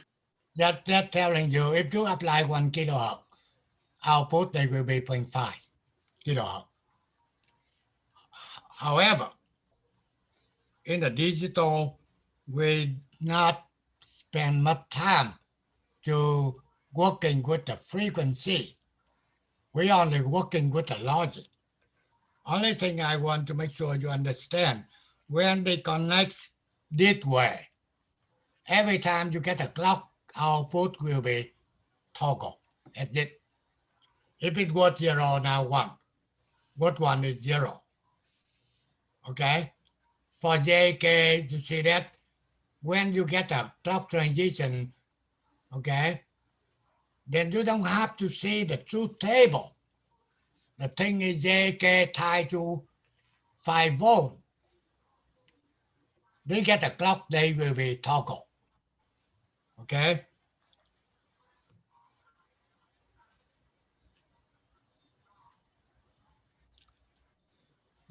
That's telling you if you apply 1 kilohertz, output, they will be 0.5 kilohertz. However, in the digital, we not spend much time to working with the frequency. We only working with the logic. Only thing I want to make sure you understand, when they connect this way, every time you get a clock, output will be toggle at this. If it was 0, now 1. What 1 is 0. Okay? For JK, you see that when you get a clock transition, okay, then you don't have to see the truth table. The thing is JK tied to 5 volt. They get a clock, they will be toggle. Okay?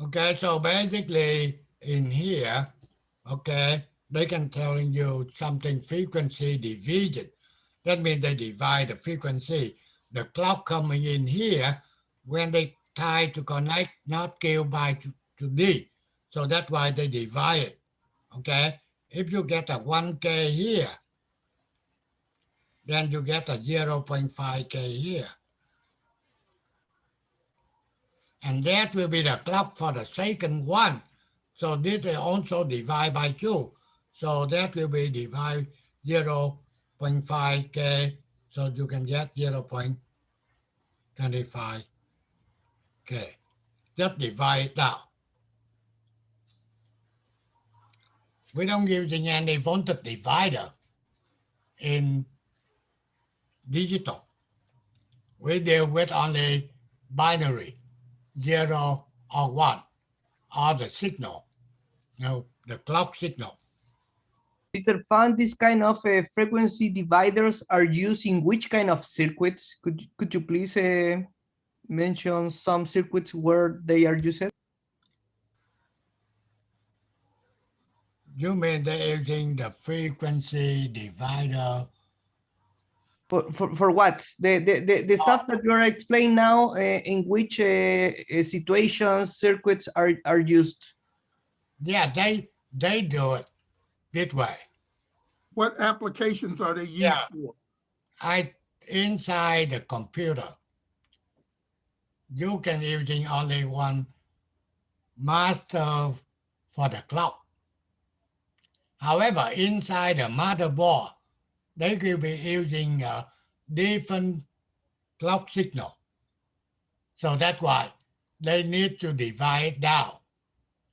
Okay, so basically in here, okay, they can telling you something frequency division. That means they divide the frequency. The clock coming in here, when they try to connect, not Q by to D. So that's why they divide it. Okay, if you get a 1K here, then you get a 0.5K here. And that will be the clock for the second one. So this is also divide by 2. So that will be divide 0.5K. So you can get 0.25K. Just divide it out. We don't using any voltage divider in digital. We deal with only binary, 0 or 1, or the signal, the clock signal. Mr. Fan, this kind of frequency dividers are used in which kind of circuits? Could you please mention some circuits where they are used? You mean they're using the frequency divider? For what? The stuff that you are explaining now, in which situations circuits are used? Yeah, they do it this way. What applications are they used for? Inside the computer, you can using only one master for the clock. However, inside the motherboard, they will be using a different clock signal. So that's why they need to divide down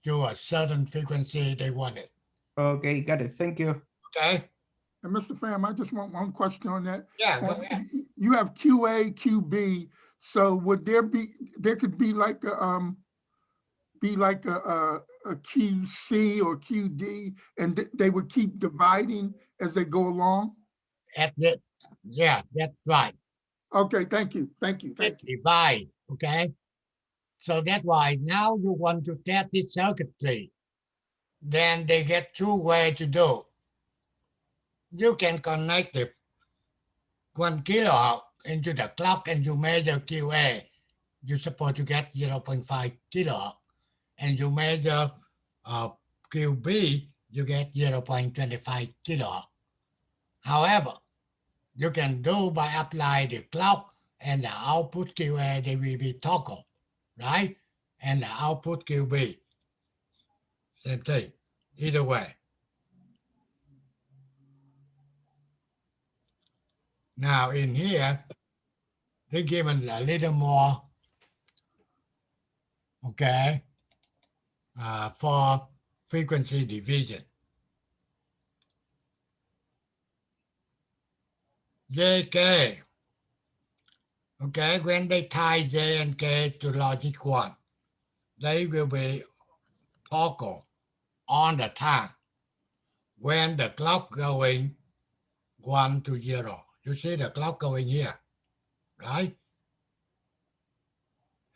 to a certain frequency they want it. Okay, got it. Thank you. Okay. And Mr. Pham, I just want one question on that. Yeah, go ahead. You have QA, QB. So would there could be like a QC or QD, and they would keep dividing as they go along? Yeah, that's right. Okay, thank you. Divide, okay? So that's why now you want to test this circuitry. Then they get 2 ways to do. You can connect the 1 kilohertz into the clock and you measure QA. You're supposed to get 0.5 kilohertz. And you measure QB, you get 0.25 kilohertz. However, you can do by apply the clock and the output QA, they will be toggle, right? And the output QB, same thing, either way. Now in here, they given a little more, okay, for frequency division. JK, okay, when they tie J and K to logic 1, they will be toggle on the time when the clock going 1 to 0. You see the clock going here, right?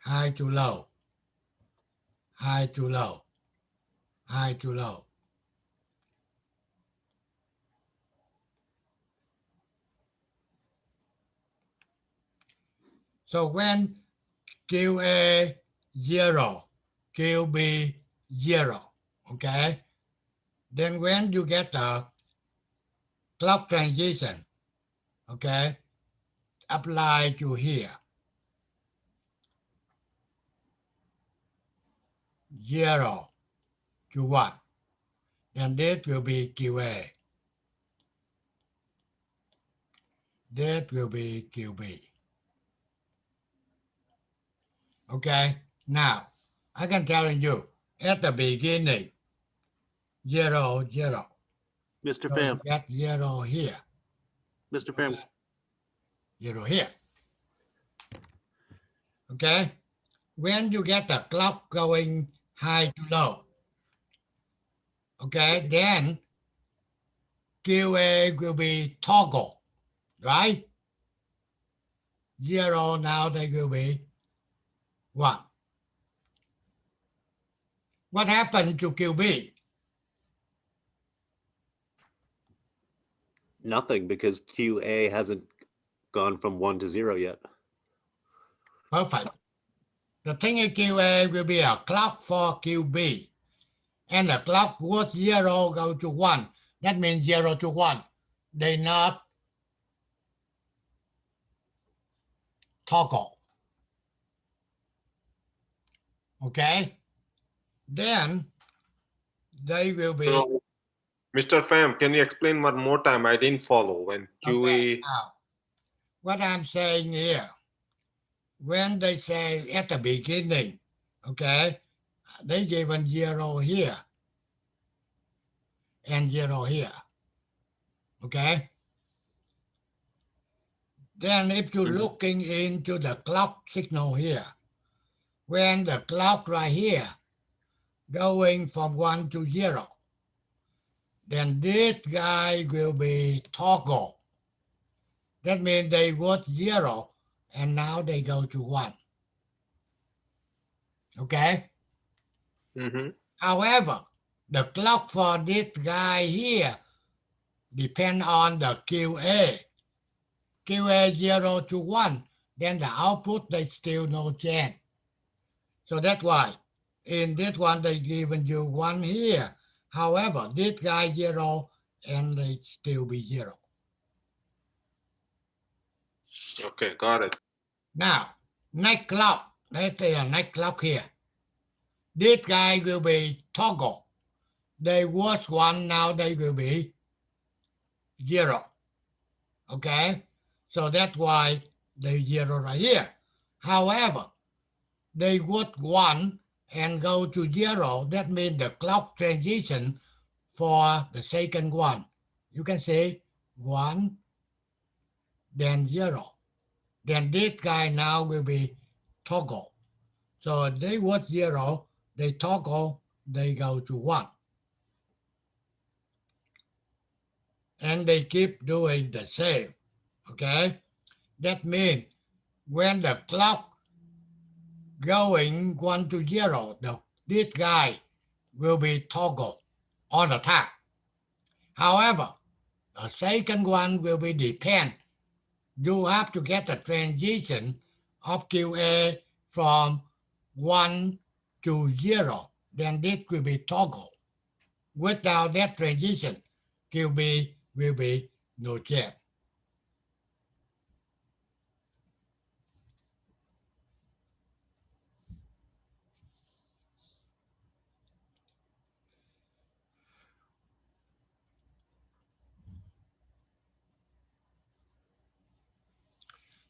High to low, high to low, high to low. So when QA 0, QB 0, okay? Then when you get the clock transition, okay, apply to here. 0 to 1. Then this will be QA. That will be QB. Okay, now I can tell you at the beginning, 0, 0. Mr. So Pham, you get 0 here, Mr. Pham, 0 here. Okay, when you get the clock going high to low, okay, then QA will be toggle, right? 0 now they will be 1. What happened to QB? nothing because QA hasn't gone from 1 to 0 yet. Perfect. The thing in QA will be a clock for QB. And the clock was 0 go to 1. That means 0 to 1. They not toggle. Okay? Then they will be So, Mr. Pham, can you explain one more time? I didn't follow when okay. QA. Now, what I'm saying here, when they say at the beginning, okay, they given 0 here and 0 here. Okay? Then if you're looking into the clock signal here, when the clock right here going from 1 to 0, then this guy will be toggle. That means they was 0 and now they go to 1. Okay? Mm-hmm. However, the clock for this guy here depend on the QA. QA 0 to 1, then the output they still no change. So that's why in this one they given you 1 here. However, this guy 0 and they still be 0. Okay, got it. Now, next clock, let's say a next clock here. This guy will be toggle. They was 1, now they will be 0. Okay? So that's why they 0 right here. However, they was 1 and go to 0. That means the clock transition for the second one. You can say 1, then 0. Then this guy now will be toggle. So they was 0, they toggle, they go to 1. And they keep doing the same. Okay? That means when the clock going 1 to 0, this guy will be toggle all the time. However, the second one will be depend. You have to get the transition of QA from 1 to 0. Then this will be toggle. Without that transition, QB will be no change.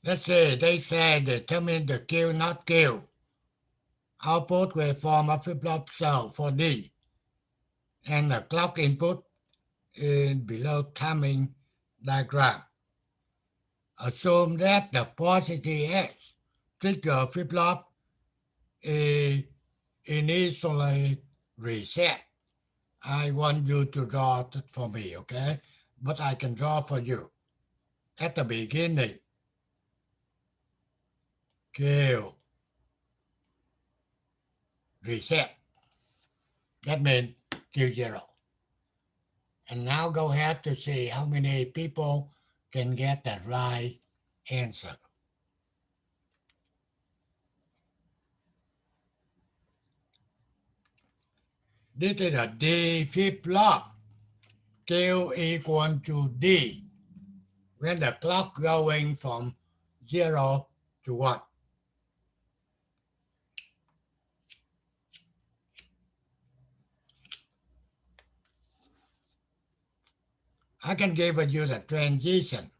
Let's say they said determine the Q not Q. Output waveform of flip-flop cell for D. And the clock input in below timing diagram. Assume that the positive X trigger flip-flop is initially reset. I want you to draw it for me, okay? But I can draw for you. At the beginning, Q reset. That means Q0. And now go ahead to see how many people can get the right answer. This is a D flip-flop. Q equal to D. When the clock going from 0 to 1. I can give you the transition.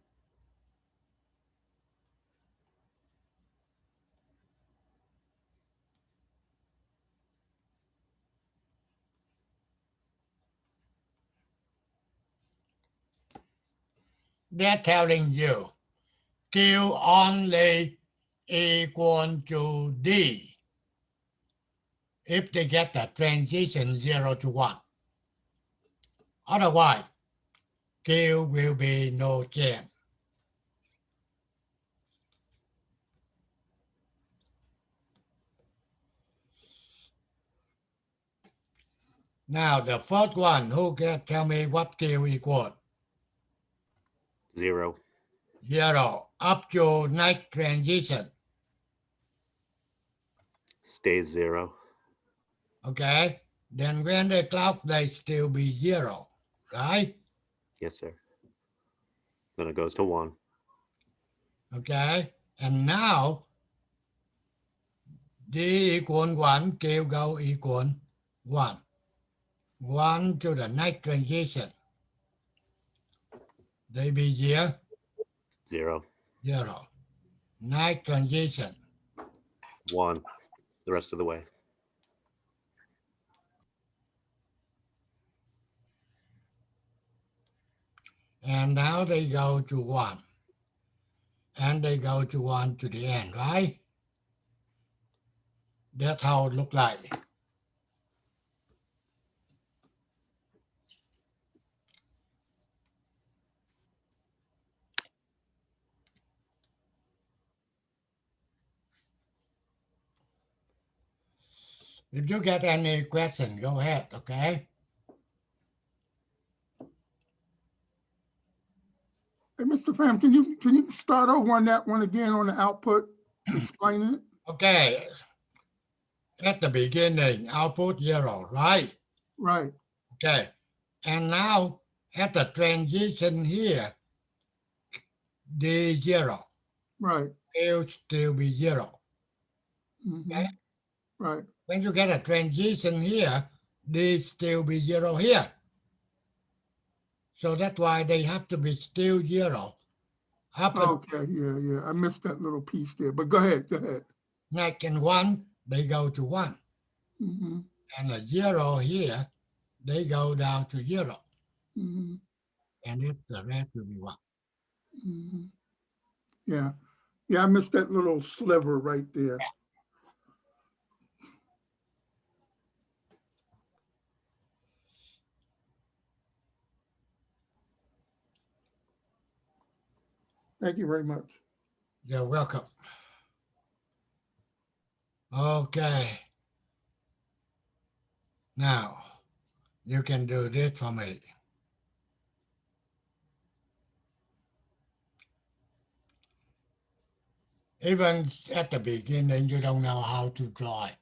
They're telling you Q only equal to D if they get the transition 0 to 1. Otherwise, Q will be no change. Now, the first one, who can tell me what Q equal? 0. 0 up to next transition. Stays 0. Okay, then when the clock they still be 0, right? Yes, sir. Then it goes to 1. Okay, and now D equal 1, Q go equal 1. 1 to the next transition. They be 0. 0. 0. Next transition. 1. The rest of the way. And now they go to 1. And they go to 1 to the end, right? That's how it look like. If you get any question, go ahead, okay? Hey, Mr. Pham, can you start over on that one again on the output, explaining it? Okay. At the beginning, output 0, right? Right. Okay. And now at the transition here, D 0. Right. Will still be 0. Mhm. Okay. Right. When you get a transition here, D still be 0 here. So that's why they have to be still 0. Up Okay, yeah. I missed that little piece there, but go ahead. next and 1, they go to 1. Mhm. And a 0 here, they go down to 0. Mhm. And it's the rest will be 1. Mhm. Yeah, I missed that little sliver right there. Thank you very much. You're welcome. Okay. Now, you can do this for me. Even at the beginning, you don't know how to draw it.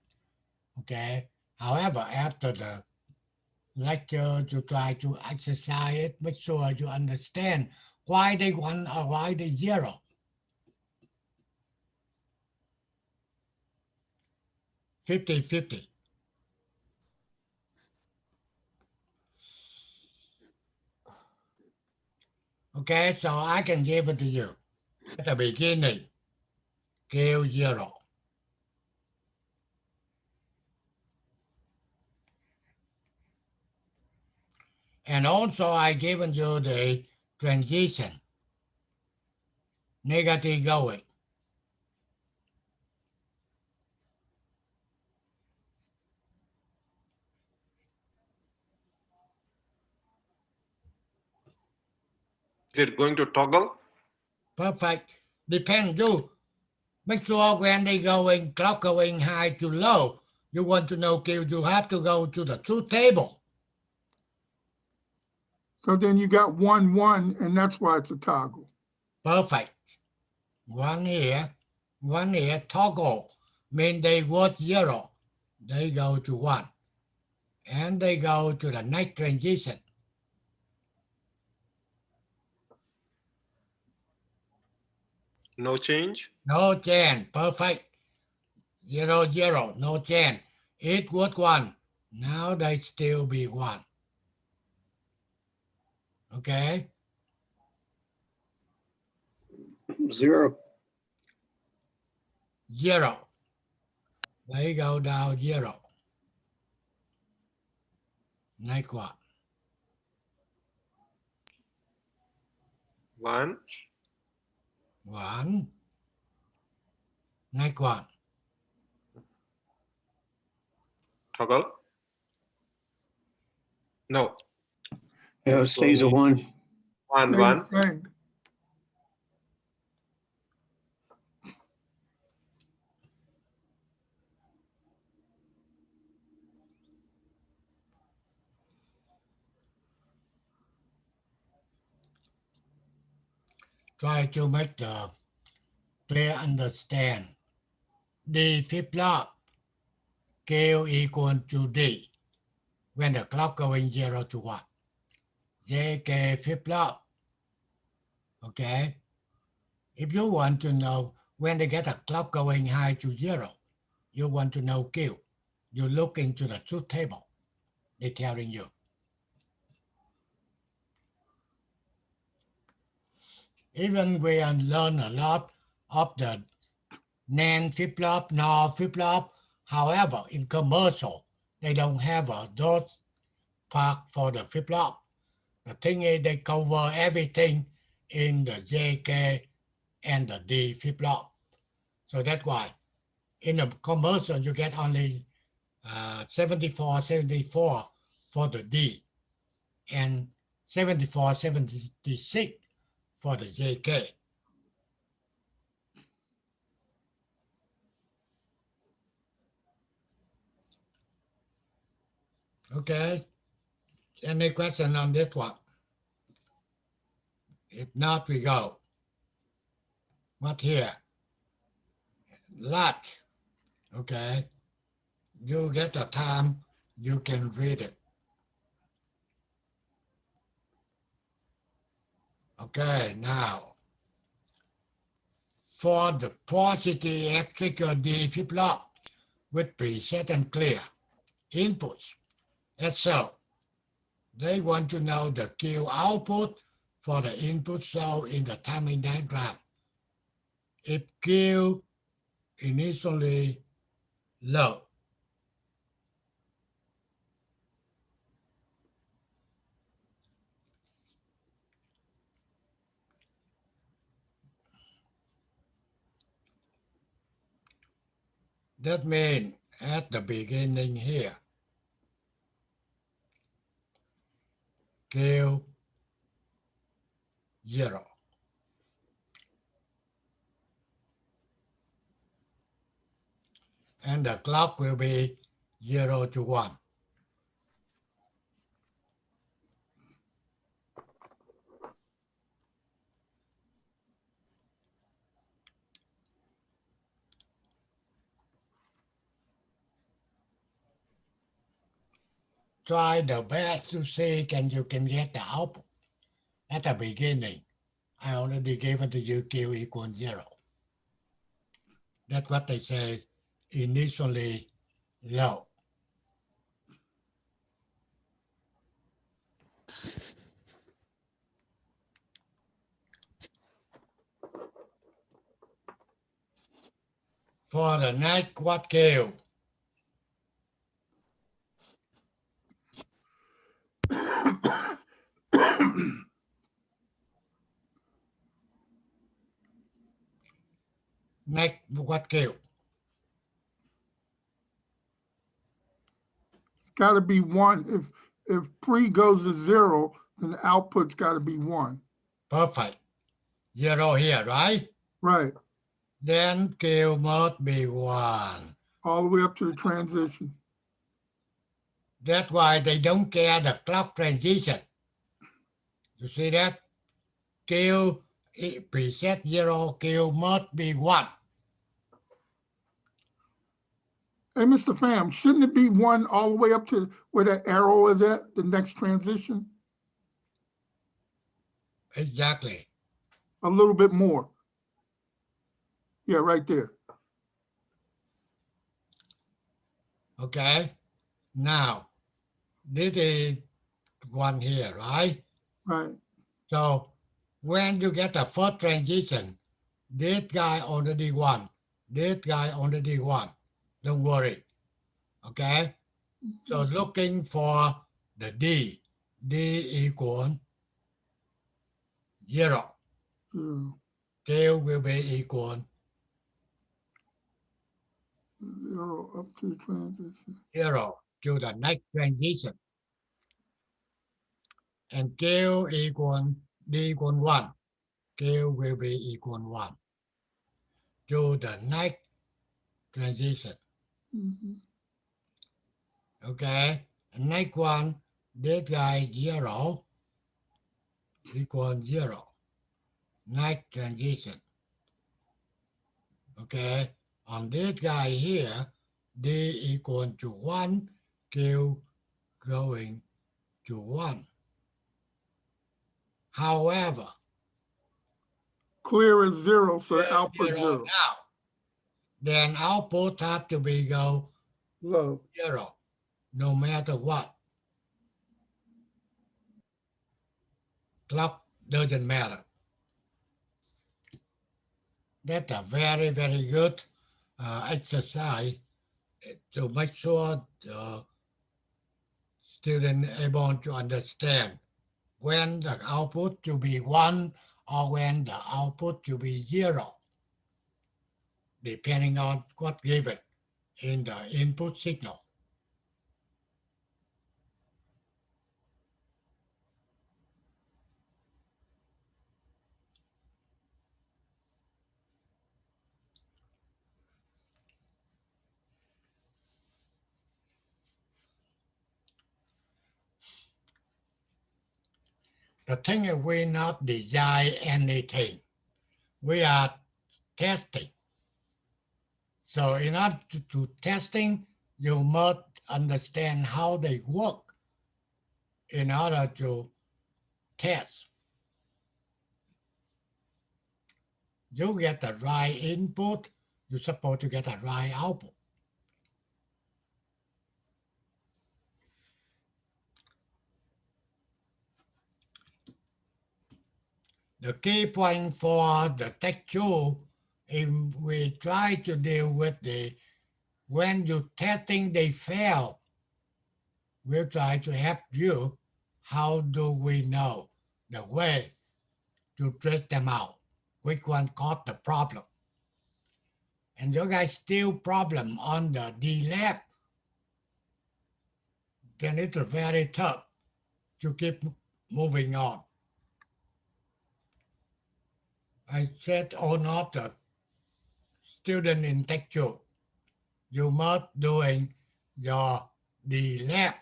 Okay. However, after the lecture, you try to exercise it, make sure you understand why they 1 or why they 0. (50-50). Okay, so I can give it to you. At the beginning, Q 0. And also I given you the transition. Negative going. Is it going to toggle? Perfect. Depend you. Make sure when they going clock going high to low, you want to know Q, you have to go to the truth table. So then you got 1, and that's why it's a toggle. Perfect. 1 here, toggle. Mean they was 0. They go to 1. and they go to the next transition. No change. No change. Perfect. 0, 0. No change. It was 1. Now they still be 1. Okay. 0. 0. They go down 0. Next one. 1. 1. Next one. Toggle. No. Yeah, it stays a 1. 1, 1. Same. Try to make the player understand. D flip-flop Q equal to D when the clock going 0 to 1. JK flip-flop. Okay. If you want to know when they get a clock going high to 0, you want to know Q. You look into the truth table. They're telling you. Even we learn a lot of the NAND flip-flop, NOR flip-flop. However, in commercial, they don't have those part for the flip-flop. The thing is they cover everything in the JK and the D flip-flop. So that's why in the commercial, you get only 74 for the D and 74, 76 for the JK. Okay. Any question on this one? If not, we go. What here? Latch. Okay. You get the time, you can read it. Okay, now. For the positive electrical D flip-flop with preset and clear inputs. And so they want to know the Q output for the input cell in the timing diagram. If Q initially low, that means at the beginning here, Q 0. And the clock will be 0 to 1. Try the best to see you can get the output at the beginning. I already gave it to you Q equals 0. That's what they say initially low. For the next quad Q, next quad Q. Got to be 1. If pre goes to 0, then the output's got to be 1. Perfect. 0 here, right? Right. Then Q must be 1. All the way up to the transition. That's why they don't care the clock transition. You see that? Q preset 0, Q must be 1. Hey, Mr. Pham, shouldn't it be 1 all the way up to where the arrow is at, the next transition? Exactly. A little bit more. Yeah, right there. Okay. Now, this is 1 here, right? Right. So when you get the first transition, this guy already 1. This guy already 1. Don't worry. Okay. So looking for the D. D equal 0. Q will be equal 0 up to transition. 0 to the next transition. And Q equal D equal 1. Q will be equal 1 to the next transition. Okay. And next one, this guy 0 equal 0. Next transition. Okay. On this guy here, D equal to 1, Q going to 1. However, Clear is 0, so the output 0 0. now, then output have to be go Low. 0, no matter what. Clock doesn't matter. That's a very, very good exercise to make sure the student able to understand when the output to be 1 or when the output to be 0, depending on what given in the input signal. The thing is we not design anything. We are testing. So in order to testing, you must understand how they work in order to test. You get the right input, you're supposed to get the right output. The key point for the textual, if we try to deal with the, when you testing they fail, we'll try to help you. How do we know the way to trace them out? Which one caused the problem? And you guys still problem on the D lab, then it's very tough to keep moving on. I said or not the student in textual, you must doing your D lab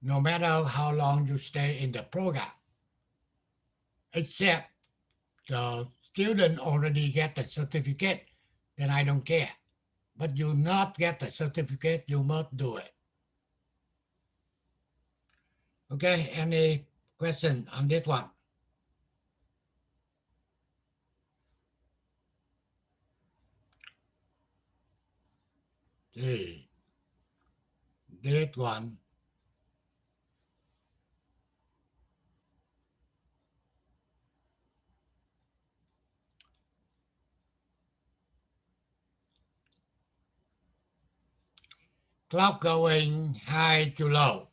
no matter how long you stay in the program, except the student already get the certificate, then I don't care. But you not get the certificate, you must do it. Okay, any question on this one? See, this one. Clock going high to low.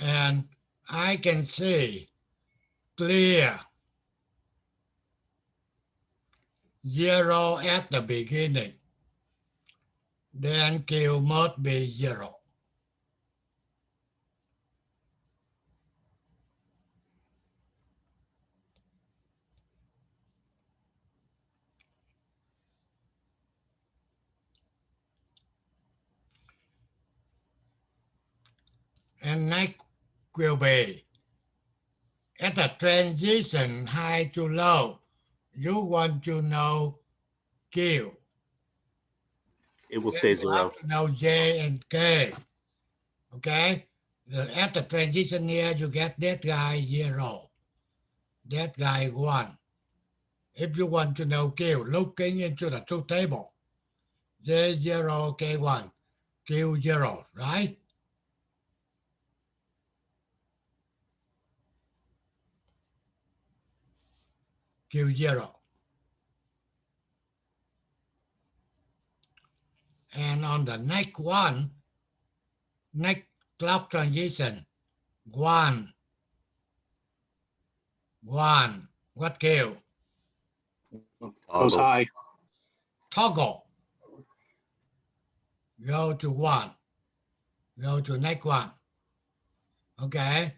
And I can see clear 0 at the beginning. Then Q must be 0. And next will be at the transition high to low. You want to know Q. It will Then stay you 0. have to know J and K. Okay? At the transition here, you get that guy 0. That guy 1. If you want to know Q, looking into the two table, J0, K1, Q0, right? Q0. And on the next one, next clock transition, 1, what Q? Goes high. Toggle. Go to 1. Go to next one. Okay.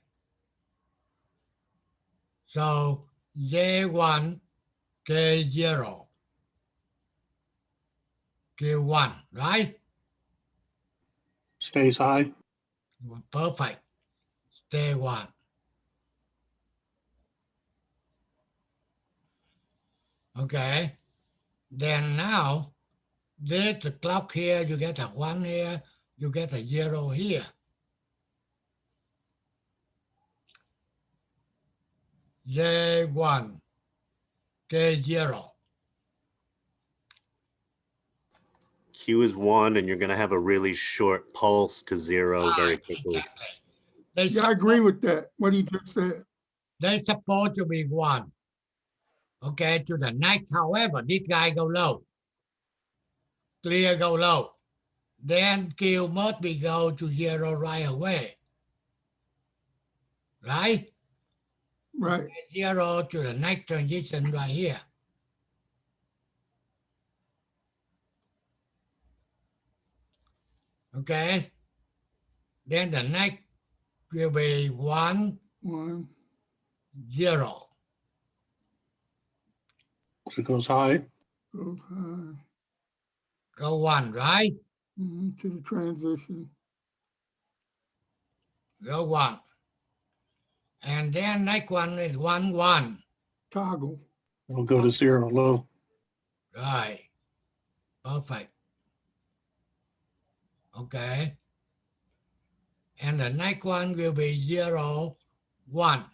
So J1, K0, Q1, right? Stays high. Perfect. Stay 1. Okay. Then now, there's the clock here, you get a 1 here, you get a 0 here. J1, K0. Q is 1, and you're going to have a really short pulse to 0 very quickly. Exactly. Yeah, I agree with that, what he just said. They're supposed to be 1. Okay, to the next, however, this guy go low. Clear go low. Then Q must be go to 0 right away. Right? Right. Okay, 0 to the next transition right here. Okay? Then the next will be 1, 0. So it goes high. Goes high. Go 1, right? To the transition. Go 1. And then next one is 1, 1. Toggle. It'll go to 0 low. Right. Perfect. Okay. And the next one will be 0, 1.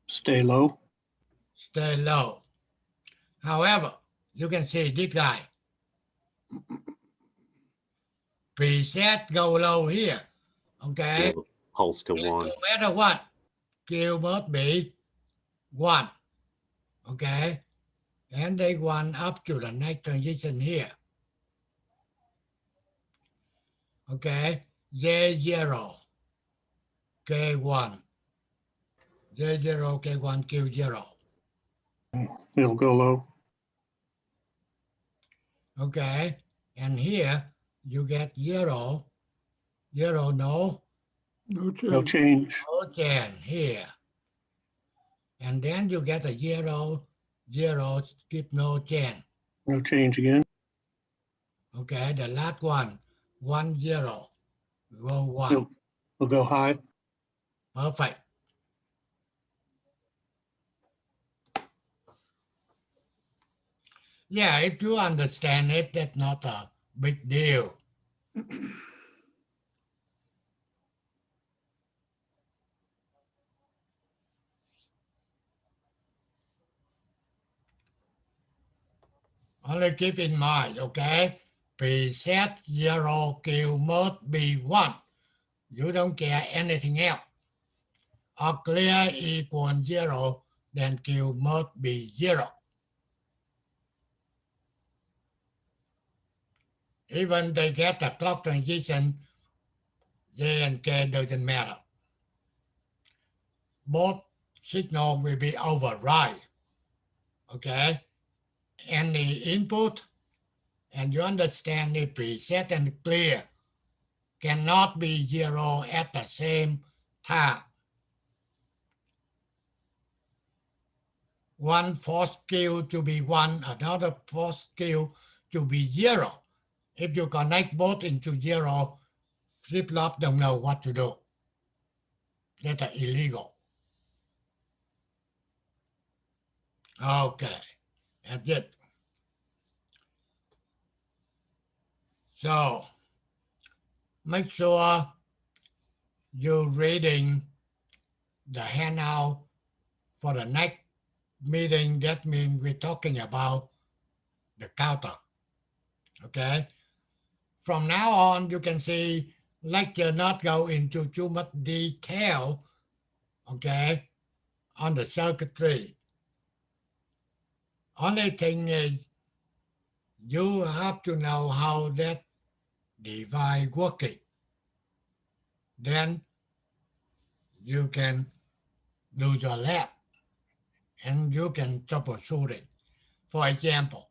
Stay low. Stay low. However, you can see this guy. Preset go low here. Okay. Yeah, pulse to 1. No matter what, Q must be 1. Okay. And they 1 up to the next transition here. Okay. J0, K1. J0, K1, Q0. It'll go low. Okay. And here you get 0, 0, no. No change. No change. No change here. And then you get a 0, 0, skip no change. No change again. Okay, the last one, 1, 0, go 1. It'll go high. Perfect. Yeah, if you understand it, that's not a big deal. Only keep in mind, okay? Preset 0, Q must be 1. You don't care anything else. Or clear equal 0, then Q must be 0. Even they get a clock transition, J and K doesn't matter. Both signal will be override. Okay? Any input, and you understand the preset and clear cannot be 0 at the same time. One force Q to be 1, another force Q to be 0. If you connect both into 0, flip-flop don't know what to do. That's illegal. Okay, that's it. So make sure you're reading the handout for the next meeting. That means we're talking about the counter. Okay. From now on, you can see lecture not go into too much detail. Okay, on the circuitry. Only thing is you have to know how that device working. Then you can do your lab and you can troubleshoot it. For example,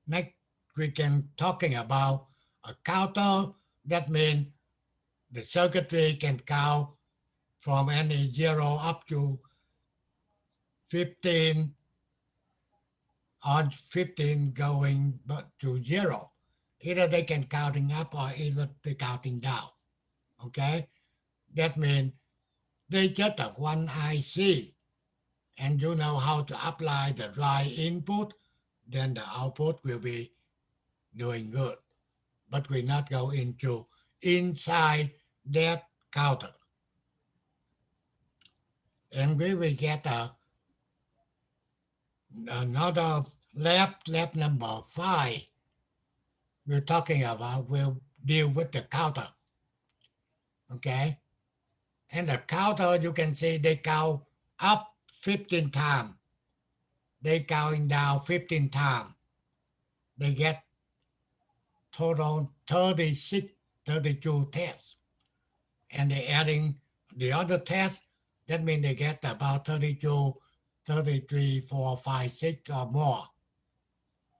next we can talking about a counter. That means the circuitry can count from any 0 up to 15 or 15 going but to 0. Either they can counting up or either they counting down. Okay, that means they just a one IC and you know how to apply the right input, then the output will be doing good. But we not go into inside that counter. And we will get another lab number 5. We're talking about will deal with the counter. Okay. And the counter, you can see they count up 15 times. They counting down 15 times. They get total 36, 32 tests. And they adding the other test. That means they get about 32, 33, 4, 5, 6 or more.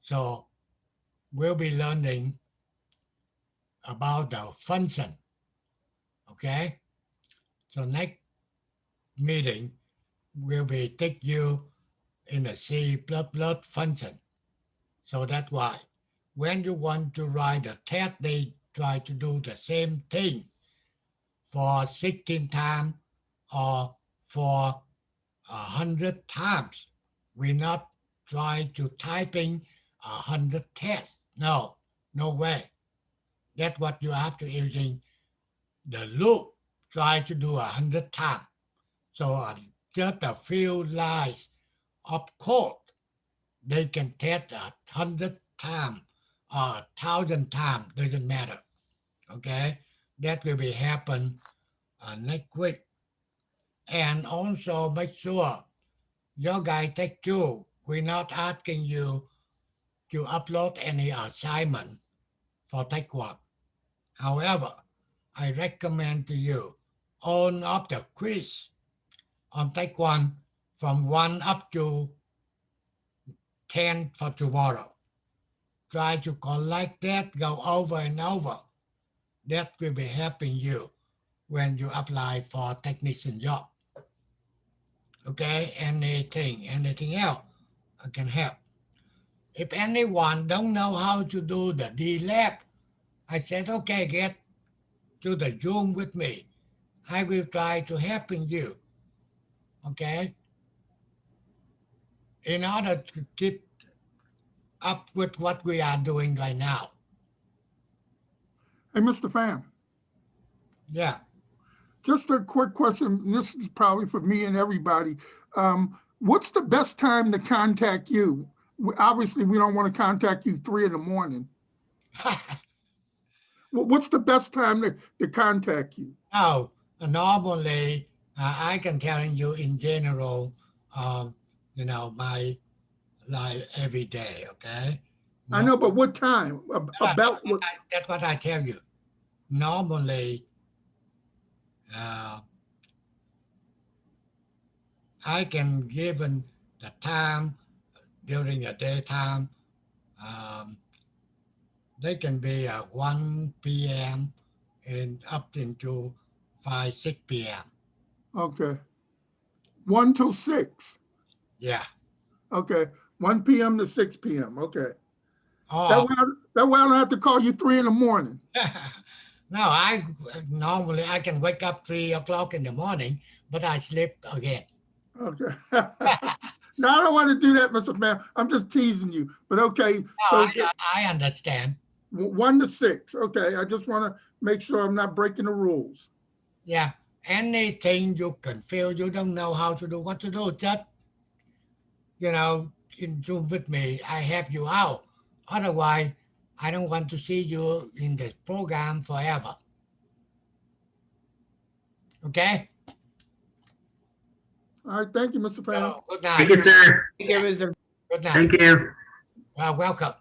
So we'll be learning about the function. Okay. So next meeting will be take you in a C++ function. So that's why when you want to write a test, they try to do the same thing for 16 times or for 100 times. We not try to typing 100 tests. No, no way. That's what you have to using the loop. Try to do 100 times. So just a few lines of code, they can test 100 times or 1,000 times, doesn't matter. Okay, that will be happen next week. And also make sure your guy take two. We're not asking you to upload any assignment for take one. However, I recommend to you all of the quiz on take one from 1 up to 10 for tomorrow. Try to collect that, go over and over. That will be helping you when you apply for technician job. Okay, anything else I can help. If anyone don't know how to do the D-Lab, I said, okay, get to the Zoom with me. I will try to helping you. Okay, in order to keep up with what we are doing right now. Hey, Mr. Pham. Yeah. Just a quick question. This is probably for me and everybody. What's the best time to contact you? Obviously, we don't want to contact you 3 in the morning. What's the best time to contact you? Oh, normally I can tell you in general, my life every day. Okay. No, I know, but what time? About what? That's what I tell you. Normally, I can given the time during the daytime. They can be 1 p.m. and up into 5, 6 p.m. Okay. 1 till 6. Yeah. Okay. 1 p.m. to 6 p.m. Okay. Oh, That way I don't have to call you 3 in the morning. No, I normally I can wake up 3 o'clock in the morning, but I sleep again. Okay. No, I don't want to do that, Mr. Pham. I'm just teasing you, but okay. No, So I understand. 1 to 6. Okay, I just want to make sure I'm not breaking the rules. Yeah. Anything you can feel you don't know how to do, what to do, just, in Zoom with me. I help you out. Otherwise, I don't want to see you in this program forever. Okay? All right, thank you, Mr. Pham. Good night. Thank you, sir. Thank you, Mr. Good night. Thank you. Welcome.